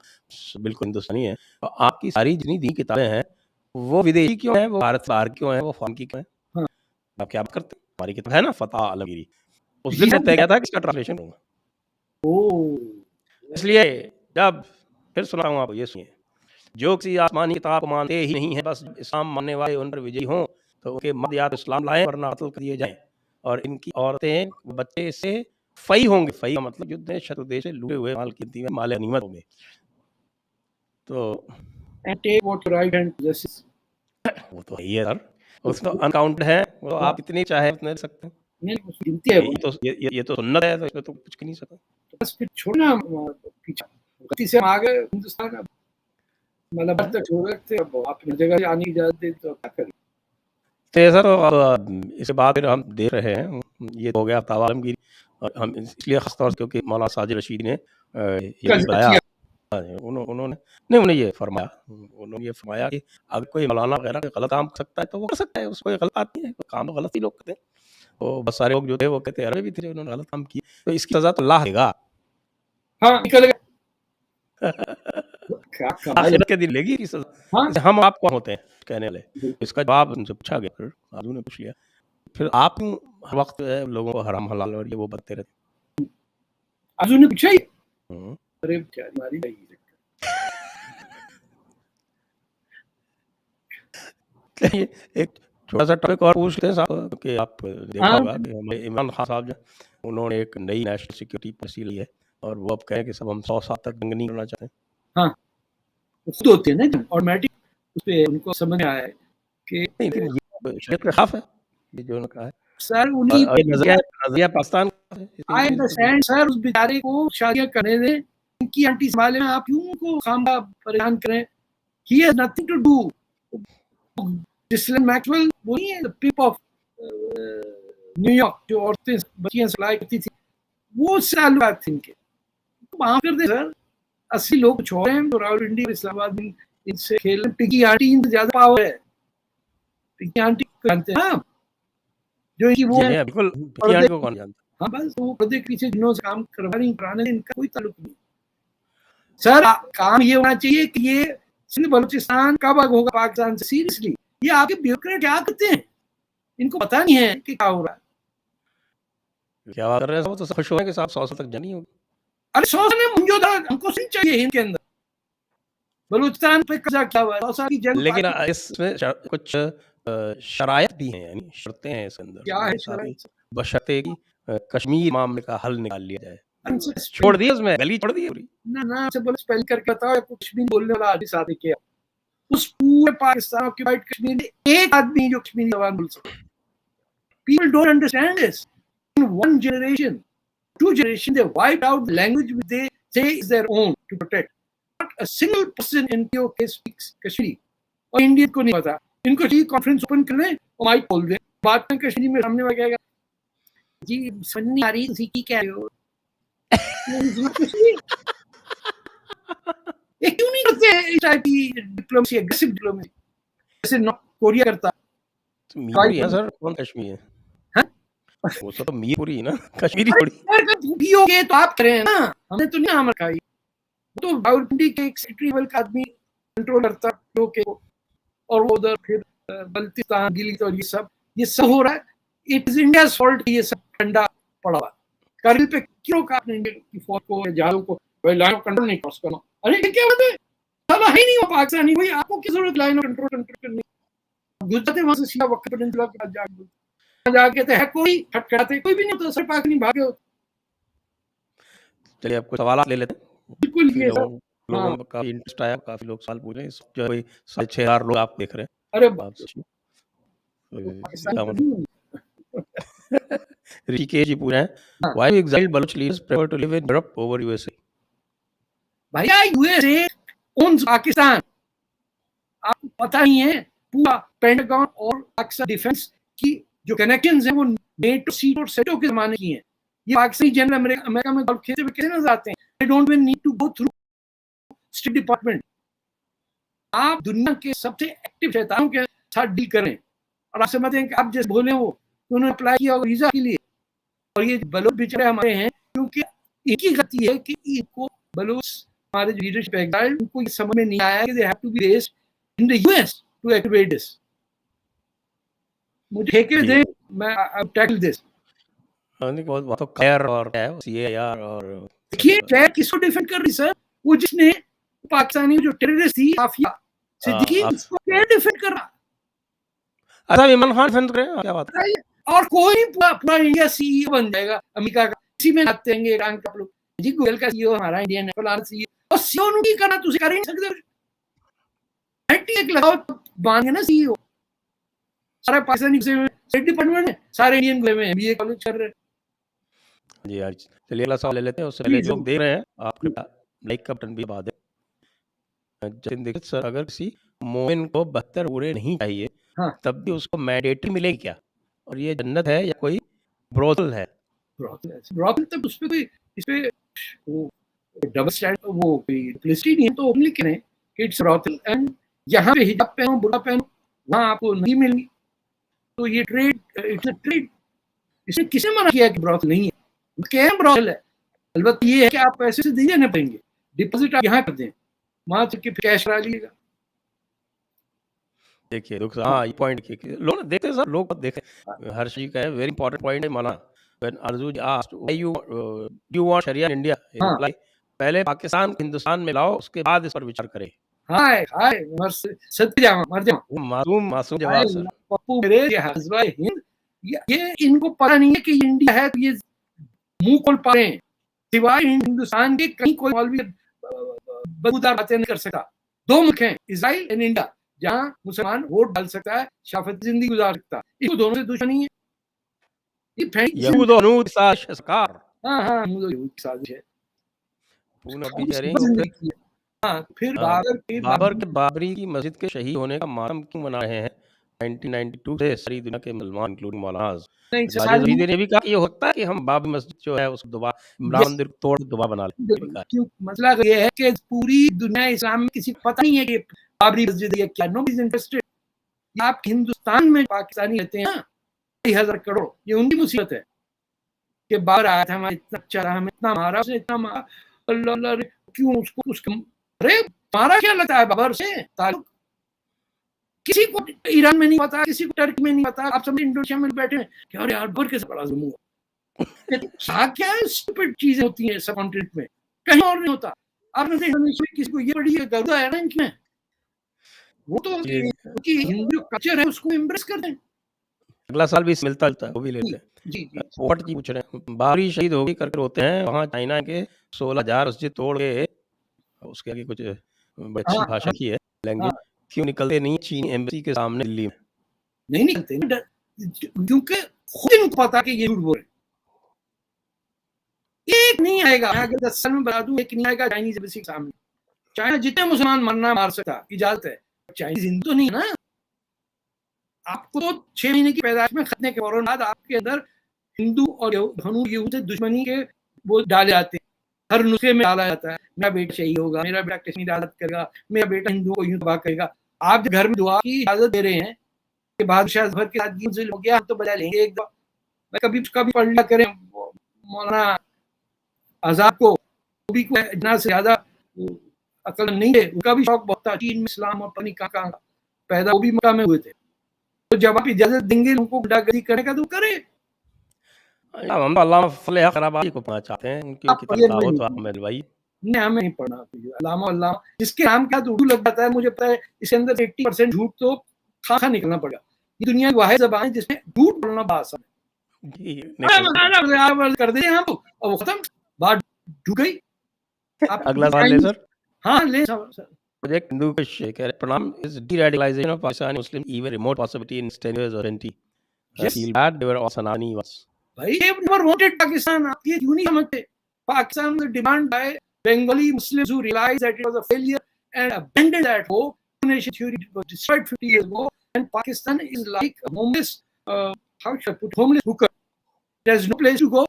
बिल्कुल हिंदुस्तानी हैं। तो आपकी सारी जितनी दी किताबें हैं वो विदेशी क्यों हैं? वो भारत से बाहर क्यों हैं? वो फॉरेन की क्यों हैं? हाँ। आप क्या बात करते हैं? हमारी किताब है ना फतह आलमगीरी। उस जी दिन हाँ, से तय किया था कि इसका ट्रांसलेशन करूँगा। ओह! इसलिए जब फिर सुनाता हूँ आपको ये सुनिए। जो किसी आसमानी किताब को मानते ही नहीं है, बस इस्लाम मानने वाले उन पर विजयी हों, तो उनके मध्य या तो इस्लाम लाएँ वरना कत्ल कर दिए जाएँ। और इनकी औरतें, बच्चे इससे फ़ई होंगे। फ़ई का मतलब युद्ध में शत्रु देश से लूटे हुए माल कीमती में माल गनीमत होंगे। तो And take what your right hand possesses. वो तो है ही है सर। उसमें तो अनकाउंटेड है, वो हाँ। आप इतने चाहे उतने ले सकते हैं। नहीं, उसमें गिनती है वो। ये तो सुन्नत है, तो इसमें तो कुछ कर नहीं सकते। तो बस फिर छोड़ना पीछा। गलती से हम आ गए हिंदुस्तान, अब मतलब अब तक छोड़ रखते, अब अपनी जगह आने की इजाज़त दे तो क्या करें? तो ये सर अब इसके बाद फिर हम देख रहे हैं, ये हो गया फतवा आलमगीरी और हम इसलिए ख़ास तौर से क्योंकि मौलाना साजिद रशीदी ने ये भी बताया उन्होंने नहीं उन्होंने ये फरमाया कि अगर कोई मौलाना वगैरह कोई गलत काम कर सकता है तो वो कर सकता है, उसको कोई गलत बात नहीं है, काम तो गलत ही लोग करते हैं। तो बहुत सारे लोग जो थे वो कहते हैं अरबी भी थे उन्होंने गलत काम किए, तो इसकी सज़ा तो अल्लाह देगा। हाँ, निकल गए। क्या कमाल है। आखिरत के दिन लेगी इसकी सज़ा। हाँ, जैसे हम आप कौन होते हैं कहने वाले? बिल्कुल। इसका जवाब उनसे पूछा गया, फिर साधु ने पूछ लिया। फिर आप क्यों हर वक़्त जो है लोगों को हराम हलाल और ये वो बताते रहते? आज उन्हें पूछा ही? हुँ। अरे बेचारी हमारी नहीं। चलिए एक छोटा-सा टॉपिक और पूछते हैं साहब कि आप देखा हाँ, होगा कि हमारे इमरान खान साहब जो हैं, उन्होंने एक नई नेशनल सिक्योरिटी पॉलिसी ली है और वो अब कह रहे हैं कि सब हम 100 साल तक जंग नहीं करना चाहते हैं। हाँ, वो खुद होते हैं ना ऑटोमेटिक, उसपे उनको समझ में आया है कि नहीं, लेकिन ये शरीयत के खिलाफ है, ये जो उन्होंने कहा है। सर उन्हीं और ये नज़रिया पाकिस्तान का है। आई अंडरस्टैंड सर, उस बेचारे को शादियां करने दें, उनकी आंटी संभाले में, आप क्यों उनको खामखा परेशान करें? He has nothing to do. Ghislaine Maxwell वो नहीं है द पिप ऑफ न्यूयॉर्क, जो औरतें बच्चियां सप्लाई करती थी, वो सालूआत थे इनके। माफ कर दे सर, 80 लोग छोड़ रहे हैं तो रावलपिंडी और इस्लामाबाद में इनसे खेल रहे। पिकी आंटी इनसे ज्यादा पावर है। पिकी आंटी को जानते हैं आप? जो इनकी वो है बिल्कुल, पिकी आंटी को कौन जानता? हाँ, बस वो पर्दे के पीछे जिन्हों से काम करवा रही कराने से इनका कोई ताल्लुक नहीं। सर काम ये होना चाहिए कि ये सिंध बलूचिस्तान कब होगा पाकिस्तान से, सीरियसली ये आपके ब्यूरोक्रेट क्या करते हैं? इनको पता नहीं है कि क्या हो रहा है। क्या बात कर रहे हैं? वो तो खुश हो रहे हैं कि साहब 100 साल तक जंग नहीं होगी। अरे 100 साल में मुझे था, हमको नहीं चाहिए हिंद के अंदर बलूचिस्तान पे कब्जा किया हुआ है, 100 साल की जंग। लेकिन इसमें कुछ शराइत भी हैं, यानी शर्तें हैं इसके अंदर। क्या है सारी शराइत? बशर्ते कि कश्मीर मामले का हल निकाल लिया जाए। इनसे छोड़ दिए उसमें, गली छोड़ दी पूरी। ना से बोले स्पेल करके बताओ, या कुछ भी बोलने वाला आदमी साथ किया उस पूरे पाकिस्तान ऑक्यूपाइड कश्मीर में एक आदमी जो कश्मीरी जबान बोल सके। People don't understand this. In one generation, 2 generations, they wiped out the language which they say is their own to protect. Not a single person in POK speaks Kashmiri. और इंडियन को नहीं पता। इनको चाहिए कॉन्फ्रेंस ओपन कर लें और mic खोल दें, बात में कश्मीरी में सामने वाला कहेगा जी समझ नहीं आ रही तुसी की कह रहे हो। ये क्यों नहीं करते इस टाइप की डिप्लोमेसी, एग्रेसिव डिप्लोमेसी जैसे नॉर्थ कोरिया करता? तो मीरपुरी है सर, कौन कश्मीरी है? हाँ? वो सब तो मीरपुरी है ना, कश्मीरी थोड़ी। भी हो गए तो आप करें ना, हमने तो नहीं नाम रखा। तो रावलपिंडी के एक सेक्रेटरी लेवल का आदमी कंट्रोल करता लोग के, और वो उधर फिर बल्तिस्तान, गिलगित और ये सब हो रहा है। इट इज इंडियाज फॉल्ट, ये सब ठंडा पड़ा हुआ। कारगिल पे क्यों कहा आपने इंडिया की फौज को, जहाजों को लाइन ऑफ कंट्रोल नहीं क्रॉस करना? अरे क्या बात है, साला है नहीं वो पाकिस्तानी, भाई आपको किस जरूरत लाइन ऑफ कंट्रोल करनी? गुजरात वहां से सीधा वक्त पेनिनसुला के पास जाके कहते हैं कोई खटखटाते, कोई भी नहीं होता, सिर्फ पाकिस्तानी भागे होते। चलिए आपको सवाल ले लेते हैं। बिल्कुल ये सब लोगों में काफी इंटरेस्ट आया, काफी लोग सवाल पूछ रहे हैं। जो कोई 6,500 लोग आप देख रहे हैं। अरे आप ऋषिकेश जी पूछ रहे हैं, why exiled Baloch leaders prefer to live in Europe over USA? भैया यूएसए owns पाकिस्तान, आपको पता नहीं है? पूरा पेंटागन और पाकिस्तान डिफेंस की जो कनेक्शंस हैं वो नेटो सीटो और सेटो के जमाने की हैं। ये पाकिस्तानी जनरल अमेरिका में गल्फ खेलते हुए कैसे नजर आते हैं? They don't even need to go through state department. आप दुनिया के सबसे एक्टिव शैतानों के साथ डील करें और आप समझते हैं कि आप जैसे बोले वो उन्होंने अप्लाई किया वीजा के लिए, और ये बलोच बेचारे हमारे हैं क्योंकि इनकी गलती है कि इनको बलोच हमारे लीडरशिप एग्जाइल, उनको ये समझ में नहीं आया कि they have to be based in the US to activate this. मुझे ठेके दे, मैं आई टैकल दिस। बहुत तो खैर और क्या है सीएआर और देखिए खैर किसको डिफेंड कर रही सर? वो जिसने पाकिस्तानी जो टेररिस्ट थी आफिया सिद्दीकी, उसको क्या डिफेंड कर रहा? अच्छा इमरान खान डिफेंड कर रहे हैं, क्या बात है? और कोई पूरा इंडिया सीईओ बन जाएगा अमेरिका का, इसी में आते हैं ईरान का लोग जी, गूगल का सीईओ हमारा इंडियन है, फलाना सीईओ, और सीईओ नहीं करना तुझे कर ही नहीं सकते। 91 लगाओ बांधे ना सीईओ, सारे पाकिस्तानी स्टेट डिपार्टमेंट है, सारे इंडियन गए हुए हैं, बीए कॉलेज कर रहे हैं। जी आज चलिए अगला सवाल ले लेते हैं। उससे पहले जो लोग देख रहे हैं आपके लाइक का बटन भी दबा दें। जतिन दीक्षित सर, अगर किसी मोमिन को 72 पूरे नहीं चाहिए, तब भी उसको मैंडेटरी मिलेगी क्या? और ये जन्नत है या कोई ब्रोथल है? ब्रोथल तब उस पे कोई इस पे वो डबल स्टैंडर्ड वो कोई पब्लिसिटी नहीं है, तो ओपनली कह रहे हैं कि इट्स ब्रोथल एंड यहाँ पे हिजाब पहनो, बुरा पहनो, वहाँ आपको नहीं मिलेगी। तो ये ट्रेड, इट्स अ ट्रेड। इसने किसे मना किया कि ब्रोथल नहीं है? क्या ब्रोथल है? अलबत्ता ये है कि आप पैसे से दे देने पड़ेंगे, डिपॉजिट आप यहाँ कर दें, वहां तक कैश करा लीजिएगा। देखिए हाँ ये पॉइंट लोग देखते हैं सर, लोग देखे हर चीज का है वेरी इंपॉर्टेंट पॉइंट है माना। When Arjun asked why you want Sharia in India, he replied, पहले पाकिस्तान हिंदुस्तान में लाओ, उसके बाद इस पर विचार करें। हाय हाय सत्य जामा मर जाओ, मासूम जवाब सर। पप्पू मेरे ये हज़वा हिंद, ये इनको पता नहीं है कि इंडिया है, तो ये मुंह खोल पा रहे हैं। सिवाय हिंदुस्तान के कहीं कोई मौलवी बदबूदार बातें नहीं कर सकता। दो मुल्क हैं, इजराइल एंड इंडिया, जहां मुसलमान वोट डाल सकता है, शाफत जिंदगी गुजार सकता है। इसको दोनों से दुश्मनी है। यहूद और नूर सरकार। हाँ यहूद की साजिश है। पूर्ण अभी कह रहे हैं फिर बाबर के बाबरी की मस्जिद के शहीद होने का मातम क्यों मना रहे हैं? 1992 से सारी दुनिया के मुसलमान इंक्लूडिंग मौलानाज ने भी कहा कि ये होता है कि हम बाबरी मस्जिद जो है उसको दोबारा राम मंदिर तोड़ दोबारा बना लें। क्यों मसला ये है कि पूरी दुनिया इस्लाम में किसी को पता नहीं है कि बाबरी मस्जिद है क्या, नो इज इंटरेस्टेड। आप हिंदुस्तान में पाकिस्तानी रहते हैं 1000 करोड़, ये उनकी मुसीबत है कि बाहर आया था, हमारा इतना अच्छा रहा, हमें इतना मारा, उसने इतना मारा, अल्लाह क्यों उसको अरे मारा क्या लगता है बाबर से ताल्लुक? किसी को ईरान में नहीं पता, किसी को टर्की में नहीं पता, आप सब इंडोनेशिया में बैठे हैं कि अरे अकबर कैसे बड़ा जुल्म हुआ। क्या स्टूपिड चीजें होती हैं सब कॉन्टिनेंट में, कहीं और नहीं होता। आपने इंडोनेशिया में किसी को ये बड़ी गरुदा है ना इनमें, वो तो हिंदू कल्चर है उसको एम्ब्रेस कर दें। अगला साल भी मिलता है वो भी लेते हैं। जी पोपट जी पूछ रहे हैं, बाबरी शहीद होगी करके होते हैं, वहाँ चाइना के 16,000 मस्जिद तोड़ के, उसके आगे कुछ अच्छी भाषा की है लैंग्वेज, क्यों निकलते नहीं चीनी एम्बेसी के सामने दिल्ली में? नहीं निकलते क्योंकि खुद इनको पता कि ये झूठ बोल रहे। एक नहीं आएगा, अगर 10 साल में बता दूं, एक नहीं आएगा चाइनीज एम्बेसी के सामने। चाइना जितने मुसलमान मरना मार सकता, इजाजत है, चाइनीज हिंदू तो नहीं है ना। आपको तो 6 महीने की पैदाइश में खतने के फौरन बाद आपके अंदर हिंदू और गेहूं से दुश्मनी के वो डाले जाते हैं, हर नुस्खे में डाला जाता है, मेरा बेटा शहीद होगा, मेरा बेटा कश्मीर आजाद करेगा, मेरा बेटा हिंदुओं को यूं तबाह करेगा। आप जब घर में दुआ की इजाजत दे रहे हैं कि बादशाह जफर के साथ मुंजिल हो गया, हम तो बजा लेंगे एक बार, कभी पढ़ लिया करें मौलाना आजाद को भी इतना से ज्यादा अकल नहीं है, उनका भी शौक बहुत था, चीन में इस्लाम और पनी कहाँ पैदा, वो भी मक्का में हुए थे। तो जब आप इजाजत देंगे उनको गुंडागर्दी करने का तो करे। हम तो अल्लामा फजल खराबादी को पढ़ना चाहते हैं, उनकी किताब हो तो आप मेरे भाई। नहीं, हमें नहीं पढ़ना अल्लामा जिसके नाम क्या तो उर्दू लग जाता है, मुझे पता है इसके अंदर 80% झूठ तो खा निकलना पड़ेगा। ये दुनिया की वाहिद ज़बान है जिसमें झूठ बोलना बहुत आसान है। कर दे हम और वो खत्म, बात ढूंढ गई। अगला सवाल ले सर। हाँ ले सर। प्रोजेक्ट हिंदू का शेखर प्रणाम is de-radicalization of Pakistani Muslim even remote possibility in 10 years or 20? I feel bad they were all Sanani once. भाई they never wanted Pakistan, आप ये क्यों नहीं समझते? Pakistan was demand by Bengali Muslims who realized that it was a failure and abandoned that hope. Nation theory was destroyed 50 years ago, and Pakistan is like a homeless, how should I put, homeless hooker. There's no place to go.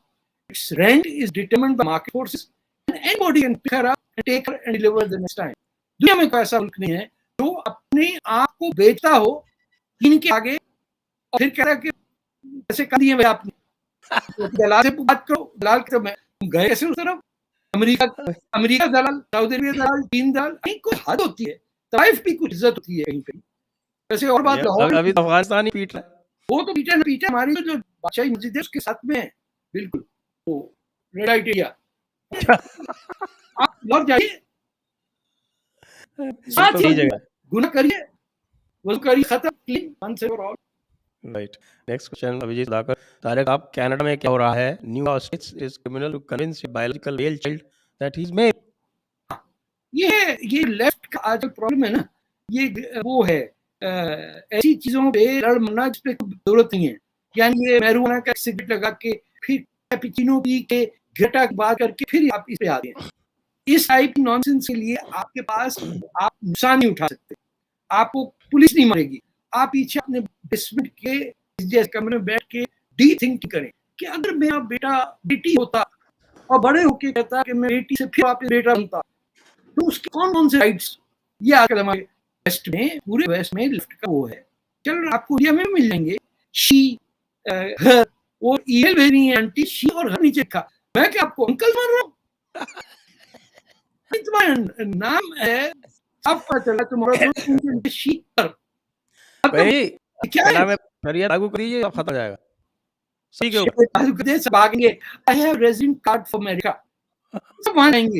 Its rent is determined by market forces, and anybody can pick her up and take her and deliver the next time. दुनिया में कोई ऐसा मुल्क नहीं है जो अपने आप को बेचता हो इनके आगे और फिर कह रहा है कि ऐसे कर दिए भाई आपने। तो दलाल से बात करो, दलाल के मैं गए कैसे उस तरफ, अमेरिका दलाल, सऊदी अरबिया दलाल, चीन दलाल, कहीं कोई हद होती है, ताइफ की कुछ इज्जत होती है कहीं कहीं। वैसे और बात अभी तो अफगानिस्तान ही पीट रहा है, वो तो पीछे हमारी जो बादशाही मस्जिद है उसके साथ में है बिल्कुल, वो रेड लाइट एरिया। आप लौट जाइए, गुनाह करिए, वो करिए, खत्म, clean, once and for all. Right. Next question, Abhijit Sudhakar. Tariq, आप कनाडा में क्या हो रहा है? New States is criminal to convince a biological male child that he's male. ये लेफ्ट का आजकल प्रॉब्लम है ना, ये वो है ऐसी चीजों पे लड़ मरना जिस पे जरूरत नहीं है। यानी ये मैरिजुआना का सिगरेट लगा के फिर कैपुचिनो पी के घटा की बात करके फिर आप इस पे आते हैं। इस टाइप की नॉनसेंस के लिए आपके पास आप नुकसान नहीं उठा सकते, आपको पुलिस नहीं मारेगी। आप पीछे अपने बेसमेंट के जैसे कमरे में बैठ के डी थिंक करें कि अगर मेरा बेटा बेटी होता और बड़े होके कहता कि मैं बेटी से फिर वापस बेटा बनता, तो उसके कौन से राइट्स। ये आजकल हमारे वेस्ट में, पूरे वेस्ट में लेफ्ट का वो है। चलो आपको इंडिया में मिल जाएंगे शी हर, वो ईमेल भेज रही है आंटी शी और हर नीचे लिखा, मैं क्या आपको अंकल मान रहा हूँ? तुम्हारा नाम है, आपका चला तुम्हारा शी पर क्या है, फरियाद लागू करिए, अब खत्म हो जाएगा। सही के ऊपर सब भागेंगे, I have resident card for America, सब वहां जाएंगे।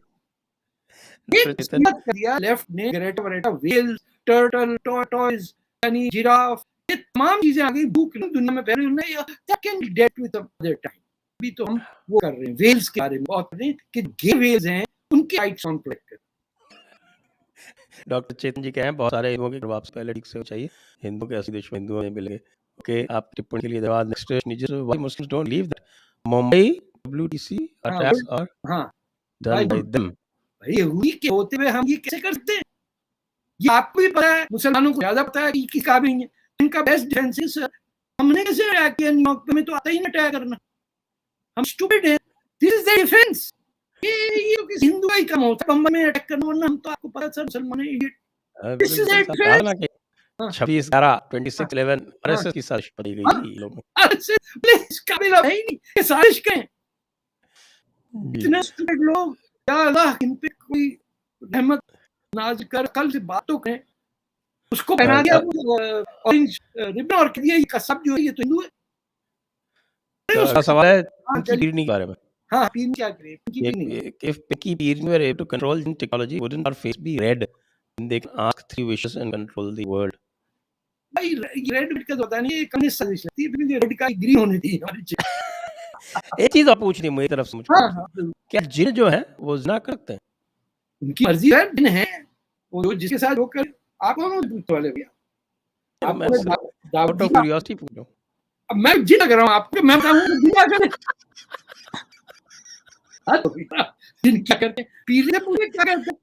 लेफ्ट ने ग्रेटा वरेटा, व्हेल्स, टर्टल, टॉर्टोइज, यानी जिराफ, ये तमाम चीजें आ गई भूख दुनिया में पहले नहीं, that can date with other time. अभी तो हम वो कर रहे हैं व्हेल्स के बारे में बहुत पढ़ रहे हैं कि गे व्हेल्स हैं, उनके राइट्स ऑन प्रोटेक्ट कर। डॉक्टर चेतन जी कहे हैं बहुत सारे हिंदुओं के जवाब से पहले ठीक से चाहिए, हिंदू के असली दुश्मन हिंदुओं में मिल गए। ओके, आप टिप्पणी के लिए धन्यवाद। नेक्स्ट नीचे why Muslims don't leave that Mumbai WTC attacks और डन बाय देम। भाई यहूदी के होते हुए हम ये कैसे कर सकते हैं? ये आपको भी पता है, मुसलमानों को ज्यादा पता है कि किस काबिल है। इनका बेस्ट डिफेंस है, हमने कैसे अटैक किया न्यूयॉर्क में, तो आता ही नहीं अटैक करना, हम स्टूपिड हैं। This is the defence. ये किस हिंदू का ही काम होता है बम्बई में अटैक करना, वरना हम तो आपको पता सर मुसलमान है idiot. This is the defence. 26/11 RSS की साजिश पड़ी गई लोगों। आरएसएस प्लीज काबिल है ही नहीं, ये साजिश करें। इतने स्टूपिड लोग, या अल्लाह इन पे कोई रहमत नाज़ कर, कल से बातों करें। उसको पहना दिया ऑरेंज रिबन और कह दिया ये कसब जो है ये तो हिंदू है। उसका सवाल है पिंकी पीरनी के बारे में। हाँ, पीरनी क्या करे? Pinky Peerni, if Pinky Peerni were able to control gene technology, wouldn't our face be red when they can ask 3 wishes and control the world? भाई रेड का पता नहीं, कम्युनिस्ट साजिश लगती है, फिर रेड का ग्रीन होनी थी हमारी चीज। एक चीज आप पूछनी मेरी तरफ से मुझे, क्या जिन जो है वो ज़िना करते हैं? उनकी मर्जी है, जिन है वो जिसके साथ वो कर। आप कौन पूछने वाले भैया? आउट ऑफ क्यूरियोसिटी पूछ रहा हूं। अब मैं जिन कर रहा हूं आपको, मैं बताऊं जिन क्या करे। हां तो जिन क्या करते हैं, पीर ने पूरे क्या करते हैं?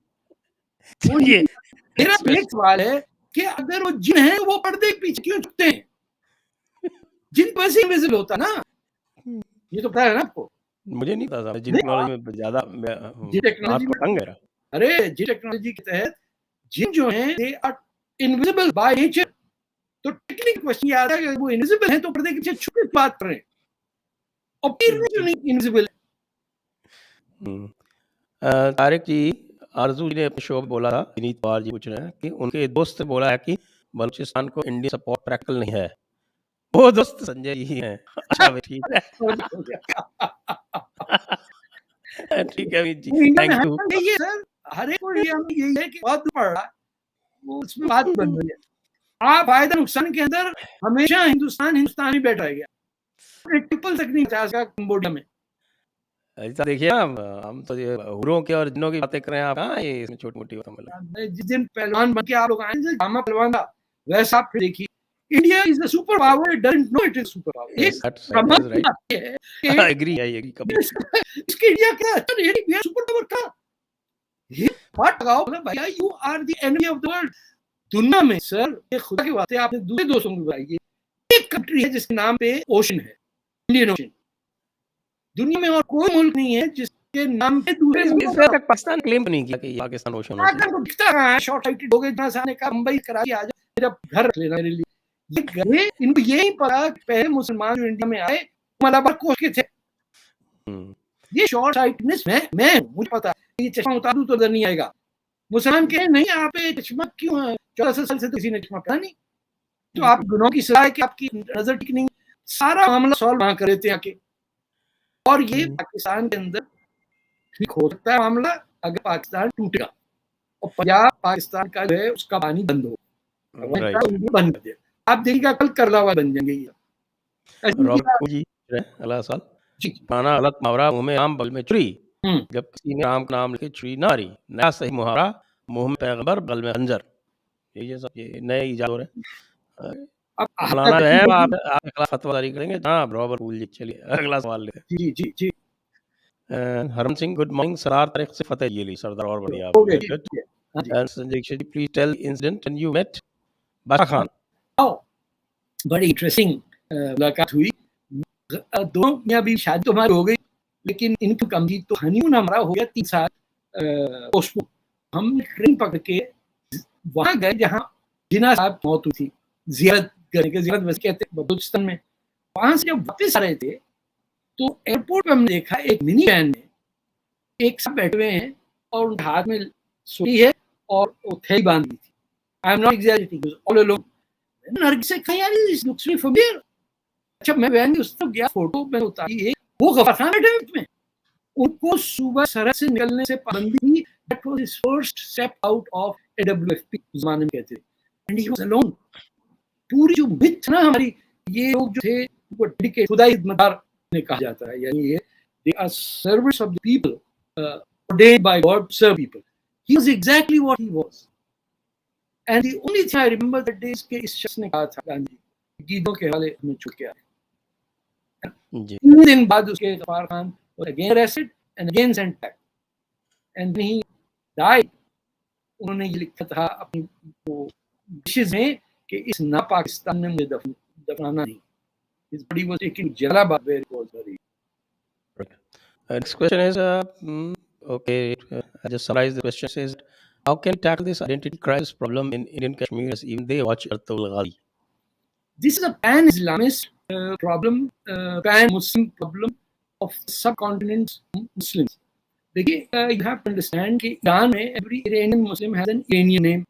ये मेरा एक सवाल है कि अगर वो जिन है वो पर्दे के पीछे क्यों छुपते हैं? जिन पर से इनविजिबल होता ना, ये तो पता है ना आपको? मुझे नहीं पता था, जिन नहीं, टेक्नोलॉजी में ज़्यादा जी हाथ टेक्नोलॉजी को में, तंग है मेरा। अरे जी टेक्नोलॉजी के तहत जिन जो हैं they are invisible by nature. तो टेक्निकल क्वेश्चन ये आता है कि वो इनविजिबल हैं तो पर्दे के पीछे छुप के बात कर रहे हैं, और फिर भी जो नहीं इनविजिबल। तारिक जी, आरज़ू जी ने अपने शो में बोला था, विनीत पवार जी पूछ रहे हैं कि उनके दोस्त ने बोला है कि बलूचिस्तान को इंडियन सपोर्ट प्रैक्टिकल नहीं है। वो दोस्त संजय जी ही हैं। अच्छा भाई ठीक है। ठीक है अमित जी, इंडिया में थैंक यू। यही है सर, हर एक को इंडिया में यही है कि बहुत दूर पड़ रहा है, वो उसमें बात बन रही है। आप फायदा नुकसान के अंदर हमेशा हिंदुस्तान ही बैठा है, ट्रिपल तक नहीं पचास का कंबोडिया में। ऐसा देखिए ना, हम तो ये हुरों की और जिन्नों की बातें कर रहे हैं, आप कहाँ ये इसमें छोटी-मोटी बातों में लगे। जिस दिन पहलवान बन के आप लोग आए थे गामा पहलवान का, वैसा आप देखिए, India is the super power, it doesn't know it is super power. Yes, that's कमाल की राइट। बात ये है कि आई एग्री कंप्लीटली। इसके इंडिया क्या अच्छा नहीं है, सुपर पावर का ये बात लगाओ ना भैया, you are the enemy of the world. दुनिया में सर, ये खुदा की बात है, आपने दूसरे दोस्तों को बताइए, एक कंट्री है जिसके नाम पे ओशन है, इंडियन ओशन। दुनिया में और कोई मुल्क नहीं है जिसके नाम पे दूसरे इस मुल्कों वजह का तक पाकिस्तान क्लेम नहीं किया कि ये पाकिस्तान ओशन ओशन आकर को दिखता कहाँ है, शॉर्ट साइटेड हो गए, इतना सारे का मुंबई कराची आ जाओ, मेरा घर रख लेना मेरे लिए। ये गए, इनको ये नहीं पता कि पहले मुसलमान जो इंडिया में आए मलाबार कोस्ट के थे। ये शॉर्ट साइटेडनेस मैं मुझे पता है, ये चश्मा उतार दूं तो नजर नहीं आएगा। मुसलमान कहे नहीं आप ये चश्मा क्यों है, 1400 साल से तो किसी ने चश्मा पहना नहीं, तो आप गुनाहों की सजा है कि आपकी नजर ठीक नहीं। सारा मामला सॉल्व वहां कर देते हैं आके। और ये पाकिस्तान के अंदर ठीक हो सकता है मामला अगर पाकिस्तान टूटेगा और पंजाब पाकिस्तान का जो है उसका पानी बंद हो, बंद कर दिया, आप देखिएगा कल करलावा बन जाएंगे ये। रॉबर्ट जी अल्लाह साल जी पुराना गलत मुहावरा मुंह में आम बल में छुरी, जब किसी ने राम का नाम लेके छुरी ना रही, नया सही मुहावरा मुंह में पैगंबर बल में खंजर। ये सब ये नए इजाद हो रहे हैं। अब फलाना है, आप अगला फतवा जारी करेंगे। हाँ रॉबर्ट फूल जी, चलिए अगला सवाल लेते हैं। जी जी जी हरम सिंह, गुड मॉर्निंग। सरदार तारिक से फतेह जली, सरदार और बढ़िया। हो गया जी। And Sanjay Dixit ji, please tell incident when you met Basha Khan. बड़ी इंटरेस्टिंग मुलाकात हुई। दोनों में अभी शादी तो हमारी हो गई, लेकिन इनकी कमी तो हनीमून हमारा हो गया 3 साल पोस्टपोन। हम ट्रेन पकड़ के वहां गए जहाँ जिना साहब मौत हुई थी, जियारत करने के, जियारत बस कहते हैं बलूचिस्तान में। वहां से जब वापस आ रहे थे तो एयरपोर्ट पे हमने देखा एक मिनी वैन में एक साहब बैठे हुए हैं और उनके हाथ में सुई है और वो थैली बांधी थी। I am not exaggerating, all alone. Nargis से कहा यार दिस लुक्स मी फैमिलियर। अच्छा मैं वैन में उस तरफ गया, फोटो मैंने उतारी है, वो गफार खान बैठे उसमें। उनको सुबह सरहद से निकलने से पाबंदी थी। That was his first step out of AWFP जमाने में कहते थे, एंड ही वाज अलोन। पूरी जो मिथ ना हमारी, ये लोग जो थे वो डेडिकेट खुदाई खिदमतगार ने कहा जाता है, यानी ये they are servants of the people, ordained by God to serve people. He was exactly what he was. And the only thing I remember that day is कि इस शख्स ने कहा था गांधी गीतों के हवाले हमें छूट गया है। 3 दिन बाद उसके Ghaffar Khan was again arrested and again sent back. And when he died, उन्होंने ये लिखा था अपनी वो विशेष में कि इस ना पाकिस्तान में मुझे दफनाना नहीं। His body was taken to Jalalabad where it was buried. Next question is, okay, I just summarize the question. Says, how can we tackle this identity crisis problem in Indian Kashmir as even they watch Artul Ghali? This is a pan-Islamist problem, pan-Muslim problem of subcontinent Muslims. देखिए, you have to understand कि Iran में every Iranian Muslim has an Iranian name,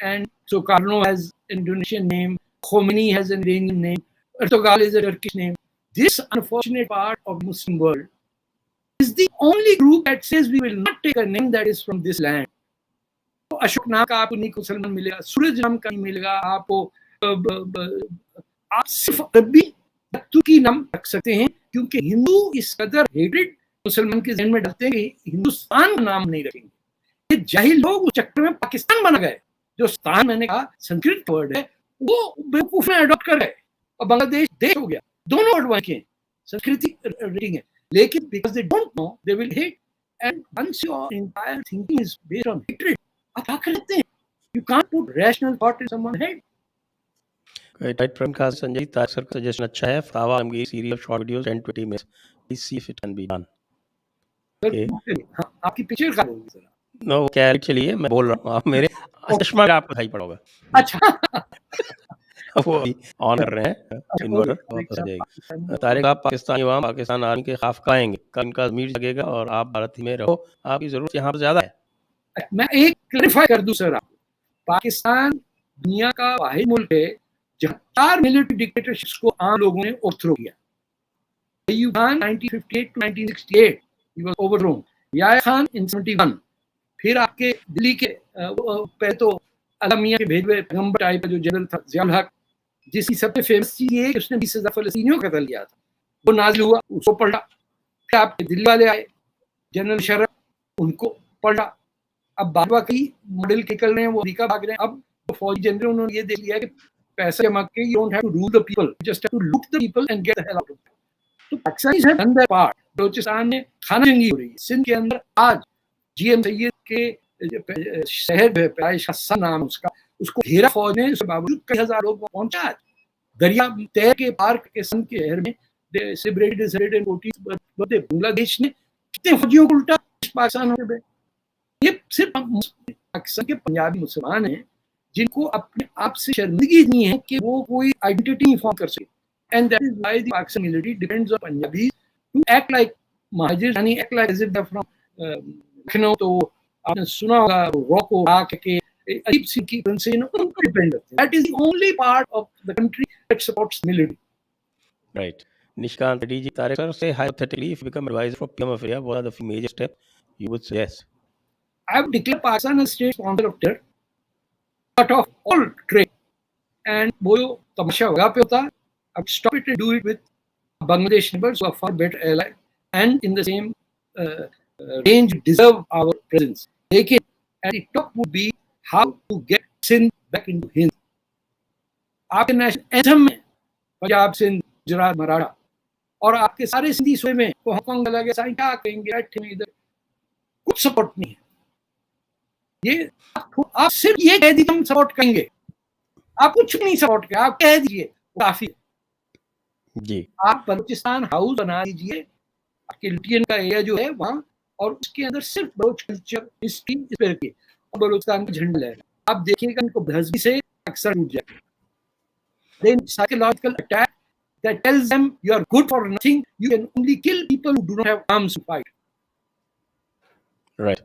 and Sukarno has an Indonesian name, Khomeini has an Iranian name, Erdogan is a Turkish name. This unfortunate part of Muslim world is the only group that says we will not take a name that is from this land. तो अशोक नाम का आपको नहीं मुसलमान मिलेगा, सूरज नाम का नहीं मिलेगा आपको, आप सिर्फ अरबी तुर्की नाम रख सकते हैं, क्योंकि हिंदू इस कदर हेटेड मुसलमान के जहन में डालते हैं कि हिंदुस्तान का नाम नहीं रखेंगे। ये जाहिल लोग उस चक्कर में पाकिस्तान बना गए। जो स्थान मैंने कहा संस्कृत वर्ड है, वो बेवकूफ में अडॉप्ट कर गए और बांग्लादेश देश हो गया। दोनों वर्ड वहां के संस्कृति रेटिंग है, लेकिन because they don't know they will hate, and once your entire thinking is based on hatred, आप क्या करते हैं? You can't put rational thought in someone's head. Right from का संजय तारक सर का सजेशन अच्छा है Fatawa Alamgir serial short videos 10-20 minutes please see if it can be done sir okay हाँ, आपकी पिक्चर खराब होगी सर। नो क्या चलिए मैं बोल रहा हूँ आप मेरे चश्मा में आपको दिखाई पड़ोगा अच्छा वो अभी ऑन कर रहे हैं इन्वर्टर ओके, वापस आ जाएगी पाकिस्तान तारिक आप पाकिस्तानी अवाम पाकिस्तान आर्मी के खिलाफ आएंगे कल इनका ज़मीर जगेगा और आप भारत में रहो आपकी ज़रूरत यहाँ पर ज़्यादा है मैं एक क्लैरिफाई कर दूं सर आपको, पाकिस्तान दुनिया का वाहिद मुल्क है जहाँ 4 मिलिट्री डिक्टेटरशिप्स को आम लोगों ने ओवरथ्रो किया। अय्यूब Khan 1958 to 1968 he was overthrown, Yahya Khan in 71, फिर आपके दिल्ली के पहले तो अलामिया के भेजवे पैगंबर टाइप का जो जनरल था ज़ियाउल हक, जिसकी सबसे फेमस चीज ये कि उसने 20,000 फलस्तीनियों का कत्ल किया था, वो नाजिल हुआ, उसको पलटा। फिर आपके दिल्ली वाले आए जनरल शरफ, उनको पलटा। अब बाकी मॉडल निकल रहे हैं, वो अमेरिका भाग रहे हैं। अब तो फौजी जनरल उन्होंने ये देख लिया कि पैसा जमा के you don't have to rule the people, just have to loot the people and get the hell out of there. तो Pakistanis have done their part. Balochistan में खाना जंगी हो रही है, सिंध के अंदर आज जीएम सैयद के शहर में पैश हसन नाम उसका, उसको घेरा फौज ने, उसके बावजूद कई हजार लोग पहुंचा। दरिया तय के पार के सन के शहर में बांग्लादेश ने कितने फौजियों को उल्टा पाकिस्तान में। ये सिर्फ पाकिस्तान के पंजाबी मुसलमान हैं जिनको अपने आप से शर्मिंदगी नहीं है कि वो कोई आइडेंटिटी नहीं फॉर्म कर सके, and that is why the Pakistan military depends on Punjabi to act like Muhajir, यानी act like as if they from Lucknow. तो आपने सुना होगा रॉको राक के अजीब सी की से डिपेंड होते हैं। That is the only part of the country that supports military. Right Nishikant Reddy ji Tariq sir से hypothetically if you become advisor for PM of India what are the major steps you would suggest? I have declared Pakistan as state sponsor of terror, cut off all trade, and वो तमाशा वहाँ पे होता है। अब stop it and do it with Bangladesh neighbors who are far better allied and in the same range deserve our presence. लेकिन at the top would be how to get Sindh back into Hind. आपके national anthem में पंजाब, सिंध, गुजरात, मराठा और आपके सारे सिंधी सूबे में तो Hong Kong लगे साइन क्या कहेंगे, बैठे में इधर कुछ सपोर्ट नहीं है। ये आप सिर्फ ये कह दीजिए हम सपोर्ट करेंगे, आप कुछ नहीं सपोर्ट करें, आप कह दीजिए काफी जी। आप बलूचिस्तान हाउस बना दीजिए आपके लुटियन का एरिया जो है वहां, और उसके अंदर सिर्फ बलोच कल्चर हिस्ट्री इस पर रखिए और बलूचिस्तान का झंडा लहरा। आप देखिएगा इनको धसबी से अक्सर टूट जाए। Then psychological attack that tells them you are good for nothing, you can only kill people who do not have arms to fight. Right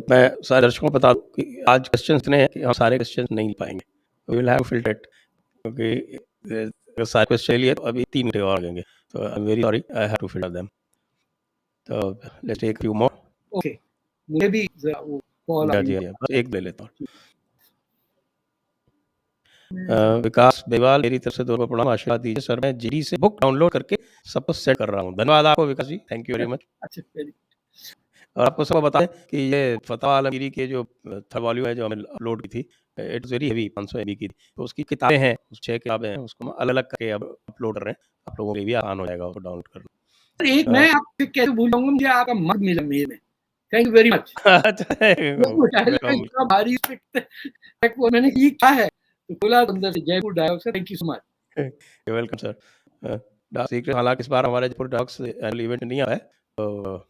मैं सारे दर्शकों को बता दूं कि आज क्वेश्चंस इतने हैं कि हम सारे क्वेश्चंस नहीं ले पाएंगे, we will have filter it क्योंकि अगर सारे क्वेश्चन लिए तो अभी 3 घंटे और लगेंगे, तो I am very sorry I have to filter them. तो let's take few more. Okay मुझे भी जरा वो कॉल आ जी गई। बस एक ले लेता हूँ। विकास बेवाल मेरी तरफ से दोनों को प्रणाम, आशीर्वाद दीजिए सर, मैं जीडी से बुक डाउनलोड करके सबको सेट कर रहा हूँ। धन्यवाद आपको विकास जी, थैंक यू वेरी मच। अच्छा वेरी और आपको सब बताएं कि ये फतवा आलमगीरी के जो थर्ड वॉल्यूम है जो हमने अपलोड की थी, it is very heavy, 500 MB की थी, तो उसकी किताबें हैं, 6 किताबें हैं, उसको हम अलग अलग करके अब अपलोड कर रहे हैं। आप लोगों के लिए भी आसान हो जाएगा उसको डाउनलोड करना। एक मैं आपसे कैसे भूल जाऊंगा, मुझे आपका मग मिला मेल में, थैंक यू वेरी मच। भारी वो मैंने ये क्या है तो बोला अंदर से Jaipur dialogue sir, thank you so much. You welcome sir. Dark secret हालांकि इस बार हमारे जयपुर डार्क्स एनुअल इवेंट नहीं आया है, तो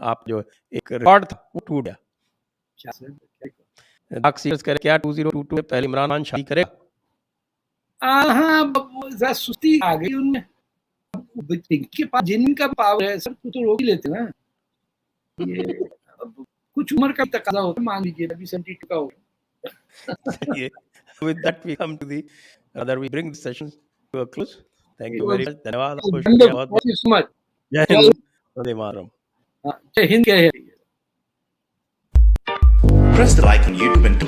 आप जो एक रिकॉर्ड था वो टूट गया। क्या सर डार्क सीक्रेट्स कह रहे क्या 2022 में पहले इमरान खान शादी करेगा? हाँ जरा सुस्ती आ गई उनमें, के पास जिनका पावर है सर तो रोक ही लेते ना, ये कुछ उम्र का तकाजा होता है, मान लीजिए अभी 72 का हो। With that we come to the other, we bring the session to a close. Thank you very much. धन्यवाद आपको, शुक्रिया बहुत बहुत। Thank you so much. जय हिंद, वंदे मातरम। जय Hind. Press the like on YouTube and